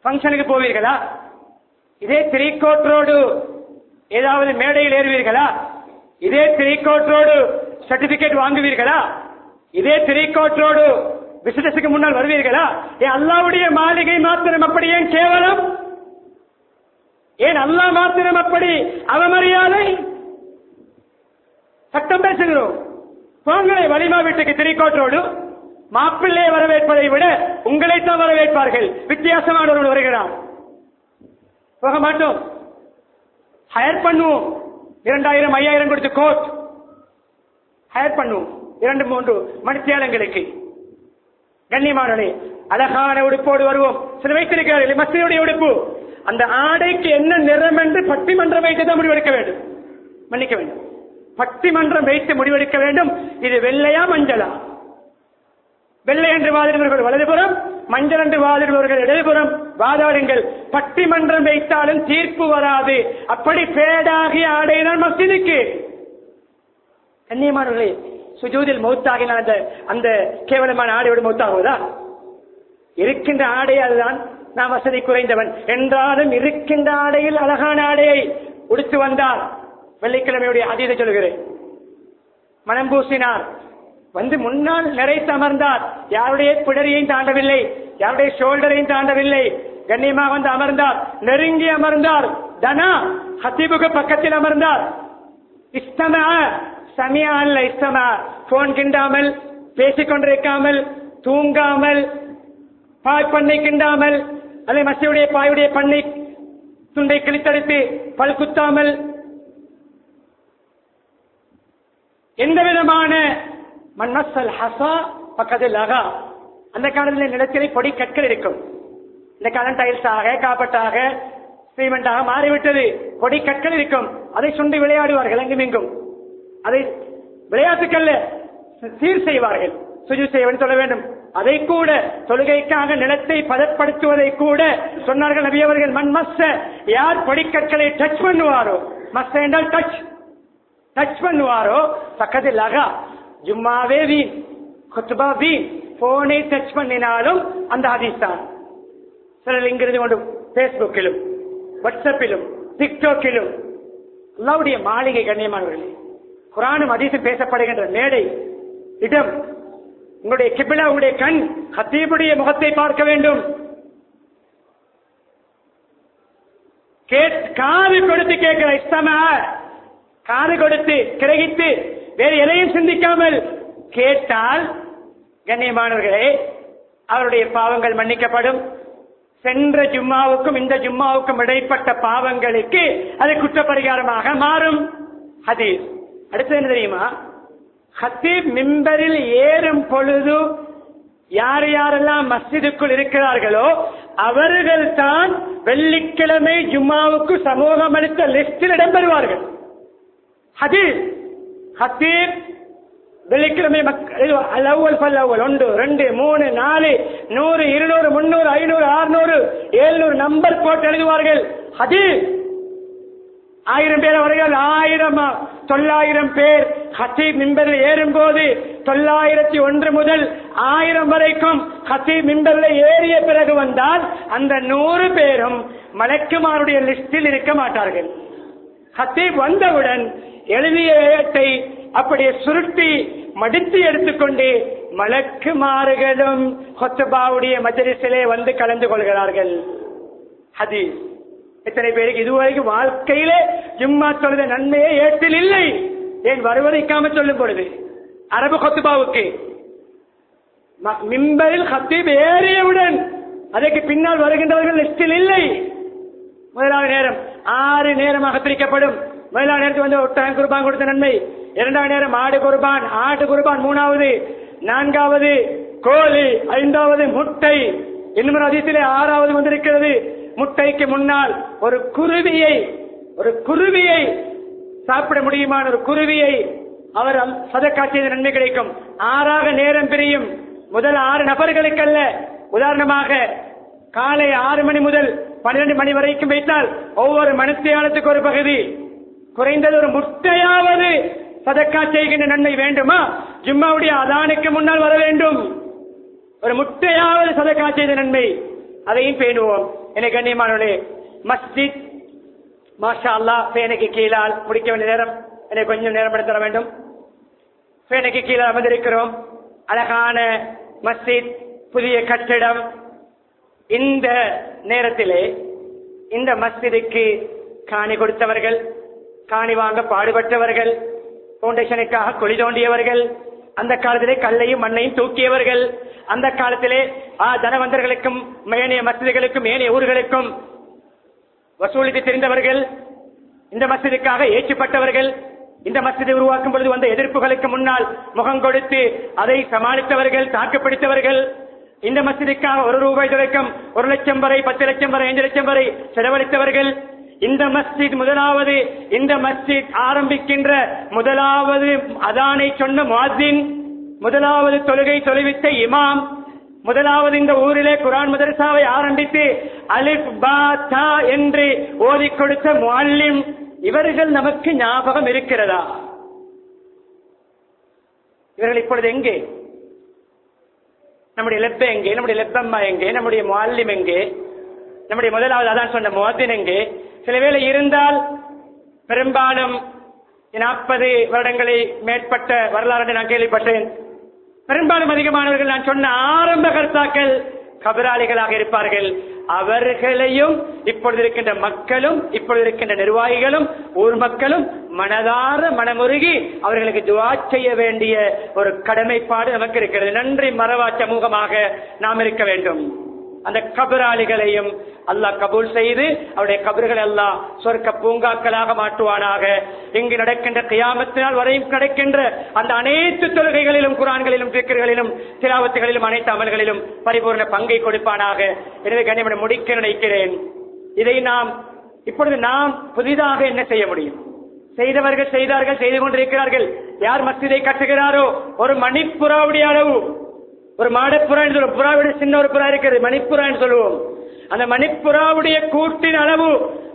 Speaker 1: பங்கனுக்கு போவீர்களா? இதே த்ரீ கோட்டரோடு ஏதாவது மேடையில் ஏறுவீர்களா? இதே த்ரீ கோட்டரோடு சர்டிபிகேட் வாங்குவீர்களா? இதே த்ரீ கோட்டரோடு விசிட்டர்ஸுக்கு முன்னால் வருவீர்களா? ஏன் அல்லாஹ்வுடைய மாளிகை மாத்திரம் அப்படி ஏன் கேவலம்? ஏன் அல்லாஹ் மாத்திரம் அப்படி அவமரியாதை? சட்டம் பேசுகிறோம். போங்களே வலிமா வீட்டுக்கு த்ரீ கோட்டரோடு மாப்பிள்ளை வரவேற்பதை விட உங்களைத்தான் வரவேற்பார்கள். வித்தியாசமானவர்கள் வருகிறார், போக மாட்டோம். ஹயர் பண்ணுவோம், 2000 5000 கொடுத்து கோட் ஹயர் பண்ணுவோம் 2-3 மணித்தியாலங்களுக்கு. கண்ணியமானே, அழகான உடுப்போடு வருவோம். சில வைத்திருக்கிறார்கள் மஸ்ஜிதுடைய உடுப்பு. அந்த ஆடைக்கு என்ன நிறம் என்று பட்டிமன்றம் வைத்து தான் முடிவெடுக்க வேண்டும். மன்னிக்க வேண்டும், பட்டிமன்றம் வைத்து முடிவெடுக்க வேண்டும். இது வெள்ளையா மஞ்சளா? வெள்ளை என்று வாதிடுபவர்கள் வலதுபுறம், மஞ்சள் என்று வாதிடுபவர்கள் இடதுபுறம் வாதாடுங்கள். பட்டிமன்றம் வைத்தாலும் தீர்ப்பு வராது. அப்படி பேடாகிய ஆடையினால் மஸ்ஜிதுக்கு. கண்ணியமானவர்களே, சுஜூதில் மௌத்தாகினால் அந்த கேவலமான ஆடையோடு மௌத்தாகுவதா? இருக்கின்ற ஆடை அதுதான். நான் வசதி குறைந்தவன் என்றாலும் இருக்கின்ற ஆடையில் அழகான ஆடையை உடுத்து வந்தார். வெள்ளிக்கிழமையுடைய அதீதை சொல்கிறேன். மனம் பூசினார், வந்து முன்னால் நிறைத்து அமர்ந்தார். யாருடைய பிடரியையும் தாண்டவில்லை, யாருடைய ஷோல்டரையும் தாண்டவில்லை. கண்ணியமாக வந்து அமர்ந்தார், நெருங்கி அமர்ந்தார். தனா ஹத்தீபுக்கு பக்கத்தில் அமர்ந்தார். இஸ்தமா சமியா அல்ல, இஸ்தமா. போன் கிண்டாமல், பேசிக்கொண்டிருக்காமல், தூங்காமல், பாய் பண்ணை கிண்டாமல், அதை மசியுடைய பாயுடைய பண்ணை துண்டை கிழித்தடித்து பல் குத்தாமல், எந்த விதமான மன்னசல் ஹசா பக்கத்தில் அகா. அந்த காலத்தில் நிலத்திலே பொடி கற்கள் இருக்கும். இந்த காலம் டைல்ஸாக, காப்பட்டாக, சிமெண்டாக மாறிவிட்டது. பொடி கற்கள் இருக்கும். அதை சுண்டி விளையாடுவார்கள் எங்கும் இங்கும். அதை விளையாட்டுக்கல்ல, சீர் செய்வார்கள். சுஜு செய்வன் சொல்ல வேண்டும். அதை கூட தொழுகைக்காக நிலத்தை பதப்படுத்துவதை கூட சொன்னார்கள் நபி அவர்கள். மண் மஸ்ஸ, யார் பொடிக்கற்களை டச் பண்ணுவாரோ, மஸ்ஸ என்றால் டச் பண்ணுவாரோ பக்கத்தில் அகா. ஜும்மாவே வீண், குத்பா வீண். போனை டச் பண்ணினாலும் அந்த ஹதீஸ் தான். சிலர் இங்கிருந்து கொண்டு பேஸ்புக்கிலும், வாட்ஸ்அப்பிலும், டிக்டாக்கிலும். அல்லாஹ்வுடைய மாளிகை கண்ணியமானவர்களே, குர்ஆனும் ஹதீஸும் பேசப்படுகின்ற மேடை, இடம். உங்களுடைய கிபிலா, உங்களுடைய கண் ஹத்தீபுடைய முகத்தை பார்க்க வேண்டும். காது கொடுத்து கேட்கிற இஸ்தமா, காது கொடுத்து கிரகித்து வேறு எதையும் சிந்திக்காமல் கேட்டால் கண்ணியமானவர்களே, அவருடைய பாவங்கள் மன்னிக்கப்படும். சென்ற ஜும்மாவுக்கும் இந்த ஜும்மாவுக்கும் இடைப்பட்ட பாவங்களுக்கு அது குற்றப்பரிகாரமாக மாறும். ஹதீஸ். அடுத்து என்ன தெரியுமா? ஹத்தீப் மிம்பரில் ஏறும் பொழுது யார் யாரெல்லாம் மஸ்ஜிதுக்குள் இருக்கிறார்களோ அவர்கள் தான் வெள்ளிக்கிழமை ஜும்மாவுக்கு சமூகம் அளித்த லிஸ்டில் இடம்பெறுவார்கள். ஹதீஸ். ஹத்தீப் வெள்ளிக்கிழமை 1, 2, 3, 4, 100, 200, 300, 500, 600, 700 நம்பர் போட்டு எழுதுவார்கள். ஹதீஸ். 1000 பேர் அவர்கள் 1000 900 பேர் ஹத்தீப் மிம்பரில் ஏறும் போது 901 முதல் 1000 வரைக்கும் ஹத்தீப் மிம்பரில் ஏறிய பிறகு வந்தால் அந்த 100 பேரும் மலக்குமாருடைய லிஸ்டில் இருக்க மாட்டார்கள். ஹத்தீப் வந்தவுடன் எழுதிய ஏட்டை அப்படியே சுருட்டி மடித்து எடுத்துக்கொண்டு மலக்குமார்களும் ஹுத்பாவுடைய மஜ்லிஸிலே வந்து கலந்து கொள்கிறார்கள். ஹதீஸ். எத்தனை பேருக்கு இதுவரைக்கும் வாழ்க்கையிலே ஜும்மா தொழுத நன்மையே ஏட்டில் இல்லை. ஏன் வருவதைக்காம சொல்லும் பொழுது அரபு ஹுத்பாவுக்கு மிம்பரில் ஹத்தீப் ஏறியவுடன் அதற்கு பின்னால் வருகின்றவர்கள் லிஸ்டில் இல்லை. முதலாவது நேரம் 6 நேரமாக பிரிக்கப்படும். முதலாவது நேரத்தில் வந்து ஒட்டகம் குர்பான் கொடுத்த நன்மை, 2வது நேரம் ஆடு குர்பான், ஆட்டு குர்பான், 3வது, 4வது கோழி, 5வது முட்டை. இன்னும் ஹதீஸிலே 6வது வந்திருக்கிறது. முட்டைக்கு முன்னால் ஒரு குருவியை சாப்பிட முடியுமான ஒரு குருவியை அவர் சதக்கா செய்த நன்மை கிடைக்கும். 6ஆக நேரம் பிரியும். முதல் 6 நபர்களுக்கல்ல. உதாரணமாக காலை 6 மணி முதல் 12 மணி வரைக்கும் வைத்தால் ஒவ்வொரு மணித்தியாலத்துக்கு ஒரு பகுதி, குறைந்தது ஒரு முட்டையாவது சதக்கா செய்கின்ற நன்மை வேண்டுமா? ஜும்மாவுடைய அதானுக்கு முன்னால் வர வேண்டும். ஒரு முட்டையாவது சதக்கா செய்த நன்மை, அதையும் பேணுவோம். எனக்கு கண்ணியமானவர்களே, மஸ்ஜித் மாஷா அல்லாஹ் பேனைக்கு கீழால் முடிக்க வேண்டிய நேரம், எனக்கு கொஞ்சம் நேரம் எடுத்து தர வேண்டும். பேனைக்கு கீழே அமர்ந்திருக்கிறோம். அழகான மஸ்ஜித், புதிய கட்டிடம். இந்த நேரத்திலே இந்த மஸ்ஜிதுக்கு காணி கொடுத்தவர்கள், காணி வாங்க பாடுபட்டவர்கள், பவுண்டேஷனுக்காக குழி தோண்டியவர்கள், அந்த காலத்திலே கல்லையும் மண்ணையும் தூக்கியவர்கள், அந்த காலத்திலே தனவந்தர்களுக்கும் ஏனைய மஸ்ஜிதுகளுக்கும் ஏனைய ஊர்களுக்கும் வசூலித்து தெரிந்தவர்கள், இந்த மஸ்ஜிதுக்காக ஏற்றுப்பட்டவர்கள், இந்த மஸ்ஜிதை உருவாக்கும் பொழுது வந்த எதிர்ப்புகளுக்கு முன்னால் முகம் கொடுத்து அதை சமாளித்தவர்கள், தாக்குப்பிடித்தவர்கள், இந்த மஸ்ஜிதுக்காக 1 ரூபாய் தொடக்கம் 1 லட்சம் வரை, 10 லட்சம் வரை, 5 லட்சம் வரை செலவழித்தவர்கள், இந்த மஸ்ஜித் முதலாவது, இந்த மஸ்ஜித் ஆரம்பிக்கின்ற முதலாவது அதானை சொன்ன முஅத்தின், முதலாவது தொழுகை தொழுவித்த இமாம், முதலாவது இந்த ஊரிலே குர்ஆன் மதரசாவை ஆரம்பித்து அலிஃப் பா தா என்று ஓதிக் கொடுத்த முஅல்லிம், இவர்கள் நமக்கு ஞாபகம் இருக்கிறதா? இவர்கள் இப்பொழுது எங்கே? நம்முடைய லெப்ப எங்கே? நம்முடைய லெப்பம்மா எங்கே? நம்முடைய முஅல்லிம் எங்கே? நம்முடைய முதலாவது அதான் சொன்ன முஅத்தின் எங்கே? சில வேளை இருந்தால் பெரும்பாலும் 40 வருடங்களை மேற்பட்ட வரலாறு நான் கேள்விப்பட்டேன். பெரும்பாலும் அதிகமானவர்கள் நான் சொன்ன ஆரம்ப கர்த்தாக்கள் கபராளிகளாக இருப்பார்கள். அவர்களையும் இப்பொழுது இருக்கின்ற மக்களும் இப்பொழுது இருக்கின்ற நிர்வாகிகளும் ஊர் மக்களும் மனதார மனமுருகி அவர்களுக்கு துஆ செய்ய வேண்டிய ஒரு கடமைப்பாடு நமக்கு இருக்கிறது. நன்றி மறவா சமூகமாக நாம் இருக்க வேண்டும். அந்த கபராளிகளையும் அல்லாஹ் கபூல் செய்து அவருடைய கபர்களை அல்லாஹ் சொர்க்க பூங்காக்களாக மாற்றுவானாக. இங்கு நடக்கின்ற கியாமத்தினால் வரையும் கிடைக்கின்ற அந்த அனைத்து தொழுகைகளிலும் குர்ஆன்களிலும் திக்ர்களிலும் திலாவத்துகளிலும் அனைத்து அமல்களிலும் பரிபூர்ண பங்கை கொடுப்பானாக. எனவே கண்ணியமான முடிக்க நினைக்கிறேன். இதை இப்பொழுது நாம் புதிதாக என்ன செய்ய முடியும்? செய்தவர்கள் செய்தார்கள், செய்து கொண்டிருக்கிறார்கள். யார் மஸ்ஜிதை கட்டுகிறாரோ ஒரு மணிப்புறாவுடைய அளவு, ஒரு மாடப்புறா என்று சொல்லுவோம், புறாவுடைய சின்ன ஒரு புறா இருக்கிறது, மணிப்புறா என்று சொல்லுவோம். அந்த மணிப்புறாவுடைய கூட்டின் அளவு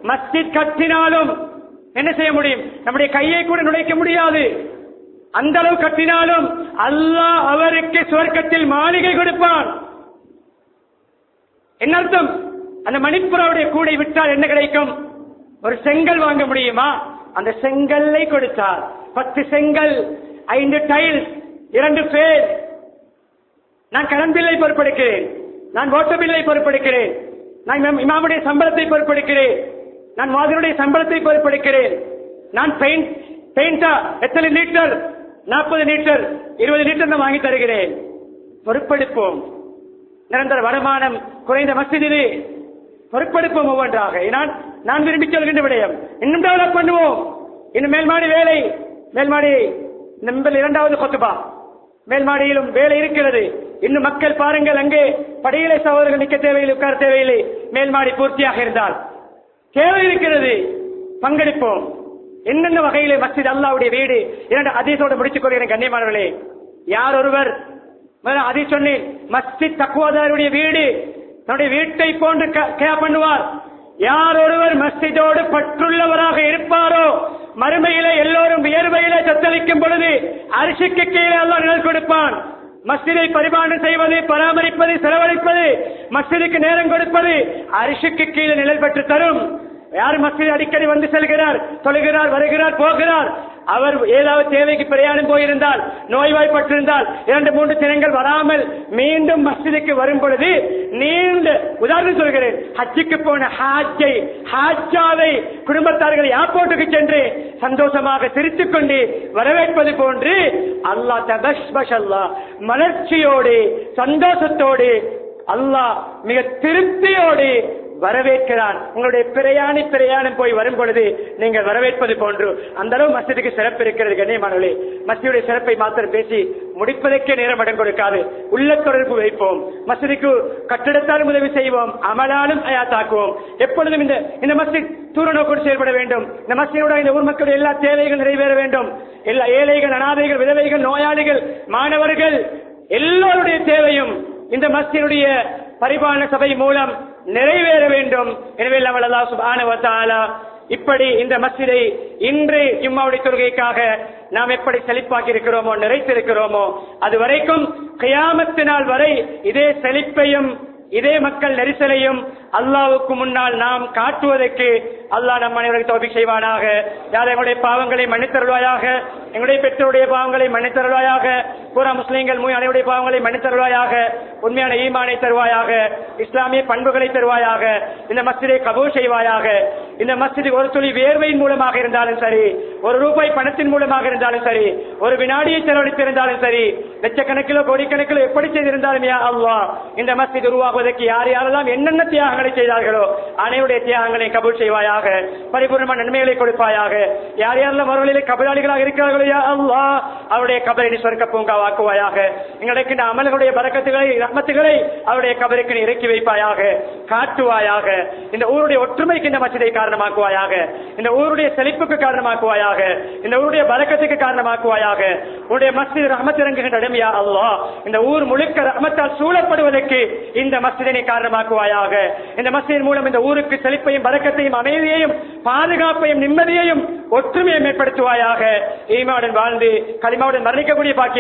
Speaker 1: மஸ்ஜித் கட்டினாலும் என்ன செய்ய முடியும்? நம்முடைய கையை கூட நுழைக்க முடியாது. அந்த அளவு கட்டினாலும் அல்லாஹ் அவருக்கு சுவர்க்கத்தில் மாளிகை கொடுப்பான். என்ன அர்த்தம்? அந்த மணிப்புறாவுடைய கூடை விட்டால் என்ன கிடைக்கும்? ஒரு செங்கல் வாங்க முடியுமா? அந்த செங்கல்லை கொடுத்தார். 10 செங்கல், 5 டைல், 2 பேர். நான் கரண்ட் பில்லை பொறுப்பெடுக்கிறேன், நான் ஓட்டர் பில்லை பொறுப்பெடுக்கிறேன், நான் இமாமுடைய சம்பளத்தை பொறுப்பெடுக்கிறேன், நான் மாதினுடைய சம்பளத்தை பொறுப்பெடுக்கிறேன், நான் பெயிண்டா எத்தனை லிட்டர், 40 லிட்டர் 20 லிட்டர் நான் வாங்கி தருகிறேன். பொறுப்பெடுப்போம். நிரந்தர வருமானம் குறைந்த மஸ்ஜிதிலே பொறுப்பெடுப்போம் ஒவ்வொன்றாக. நான் விரும்பி சொல்கின்ற விடயம் இன்னும் டெவலப் பண்ணுவோம். இன்னும் மேல்மாடி வேலை, மேல்மாடி இந்த 2வது கொத்துபா, மேல்மாடியிலும் வேலை இருக்கிறது. இன்னும் மக்கள் பாருங்கள், அங்கே படியிலே சகோதரர்கள் நிற்க தேவையில்லை, உட்கார தேவையில்லை. மேல்மாடி பூர்த்தியாக இருந்தால் தேவை இருக்கிறது, பங்கெடுப்போம். என்னென்ன வகையிலே மஸ்ஜித் அல்லாஹ்வுடைய வீடு. 2 ஹதீஸோடு முடித்துக் கொள்கிறேன் கண்ணியமானவர்களே. யார் ஒருவர் ஹதீஸ் சொன்னேன், மஸ்ஜித் தக்வாதாருடைய வீடு தன்னுடைய வீட்டை போன்று கேர் பண்ணுவார். யார் ஒருவர் மஸ்ஜிதோடு பற்றுள்ளவராக இருப்பாரோ மறுமையிலே எல்லோரும் வியர்வையிலே தத்தளிக்கும் பொழுது அரிசிக்கு கீழே அல்லாஹ் நிழல் கொடுப்பான். மஸ்ஜிதை பரிபாலனை செய்வது, பராமரிப்பது, செலவழிப்பது, மஸ்ஜிதுக்கு நேரம் கொடுப்பது அரிசிக்கு கீழே நிழல் பெற்று தரும். யார் மஸ்ஜித் அடிக்கடி வந்து செல்கிறார், தொழுகிறார், வருகிறார், போகிறார், அவர் ஏதாவது தேவைக்கு பிரயாணம் போயிருந்தால், நோய்வாய்ப்பட்டிருந்தால் 2-3 தினங்கள் வராமல் மீண்டும் மஸ்ஜிதுக்கு வரும் பொழுது நீண்ட உதாரணம் சொல்கிறேன், ஹஜ்ஜுக்கு போன ஹாஜாவை குடும்பத்தார்கள் ஏர்போர்ட்டுக்கு சென்று சந்தோஷமாக சிரித்துக் கொண்டு வரவேற்பது போன்று அல்லாஹ் தபஷ்பஷ் அல்லாஹ் மலர்ச்சியோடு சந்தோஷத்தோடு அல்லாஹ் மிக திருப்தியோடு வரவேற்கிறான். உங்களுடைய பிரயாணம் போய் வரும் பொழுது நீங்கள் வரவேற்பது போன்று அந்த அளவு மஸ்ஜிதுக்கு சிறப்பு இருக்கிறது கண்ணியமானவர்களே. மஸ்ஜிதுடைய சிறப்பை மாத்திரம் பேசி முடிப்பதற்கே நேரம் இடம் கொடுக்காது. உள்ள தொடர்பு வைப்போம். மஸ்ஜிதுக்கு கட்டிடத்தாலும் உதவி செய்வோம், அமலாலும் அயாத்தாக்குவோம். எப்பொழுதும் இந்த மஸ்ஜித் தூர நோக்கோடு செயல்பட வேண்டும். இந்த மஸ்ஜிதோட இந்த ஊர் மக்களுடைய எல்லா தேவைகள் நிறைவேற வேண்டும். எல்லா ஏழைகள், அனாதைகள், விதவைகள், நோயாளிகள், மாணவர்கள் எல்லோருடைய தேவையும் இந்த மஸ்ஜிதுடைய பரிபாலன சபை மூலம் நிறைவேற வேண்டும். எனவே அல்லாஹ் சுப்ஹானஹு வ தஆலா இப்படி இந்த மஸ்ஜிதை இன்று ஜும்மாவுடைய தொழுகைக்காக நாம் எப்படி செழிப்பாக்கி இருக்கிறோமோ, நிறைத்திருக்கிறோமோ, அது வரைக்கும் கியாமத்து நாள் வரை இதே செழிப்பையும் இதே மக்கள் நெரிசலையும் அல்லாஹ்வுக்கு முன்னால் நாம் காட்டுவதற்கு அல்லாஹ் நம் அனைவருக்கு தௌஃபீக் செய்வானாக. யார் எங்களுடைய பாவங்களை மன்னித்தருள்வாயாக, எங்களுடைய பெற்றோருடைய பாவங்களை மன்னித்தருள்வாயாக, பூரா முஸ்லிம்கள் அனைவருடைய பாவங்களை மன்னித்தருள்வாயாக, உண்மையான ஈமானை தருவாயாக, இஸ்லாமிய பண்புகளை தருவாயாக, இந்த மஸ்ஜிதை கபூல் செய்வாயாக. இந்த மஸ்ஜிது ஒரு துளி வேர்வையின் மூலமாக இருந்தாலும் சரி, ₹1 பணத்தின் மூலமாக இருந்தாலும் சரி, ஒரு வினாடியை செலவழித்திருந்தாலும் சரி, லட்சக்கணக்கிலோ கோடிக்கணக்கிலோ எப்படி செய்திருந்தாலும் யா அல்லாஹ் இந்த மஸ்ஜித் உருவாக்குவதற்கு யார் யாரெல்லாம் என்னென்ன தியாகங்களை செய்தார்களோ அனைவருடைய தியாகங்களை கபூல் செய்வாயாக, பரிபூர்ணமான நன்மைகளை கொடுப்பாயாக. யார் யாரெல்லாம் மறுவழியிலே கபராளிகளாக இருக்கிறார்களோ யா அல்லாஹ் அவருடைய கபரை சொர்க்க பூங்காவாக்குவாயாக. எங்களுக்கு இந்த அமல்களுடைய பரக்கத்துகளை, ரஹ்மத்துகளை அவருடைய கபருக்கு இறக்கி வைப்பாயாக, காட்டுவாயாக. இந்த ஊருடைய ஒற்றுமைக்கு இந்த மஸ்ஜிதை காரணமாக்குவாயாக, இந்த ஊருடைய செழிப்புக்கு காரணமாக்குவாயாக, இந்த ஊருடைய பரக்கத்துக்கு காரணமாக்குவாயாக. உன்னுடைய மஸ்ஜித் ரஹ்மத் இறங்குகின்ற இடம் யா அல்லாஹ் இந்த ஊர் முழுக்க ரஹ்மத்தால் சூழப்படுவதற்கு இந்த மஸ்ஜிதினை காரணமாக்குவாயாக. இந்த மஸ்ஜித் மூலம் இந்த ஊருக்கு செழிப்பையும் பரக்கத்தையும் அமைதியையும் பாதுகாப்பையும் நிம்மதியையும் ஒற்றுமையை ஏற்படுத்துவாயாக. ஈமாவுடன் வாழ்ந்து கலிமாவுடன் மரணிக்கக்கூடிய பாக்கியம்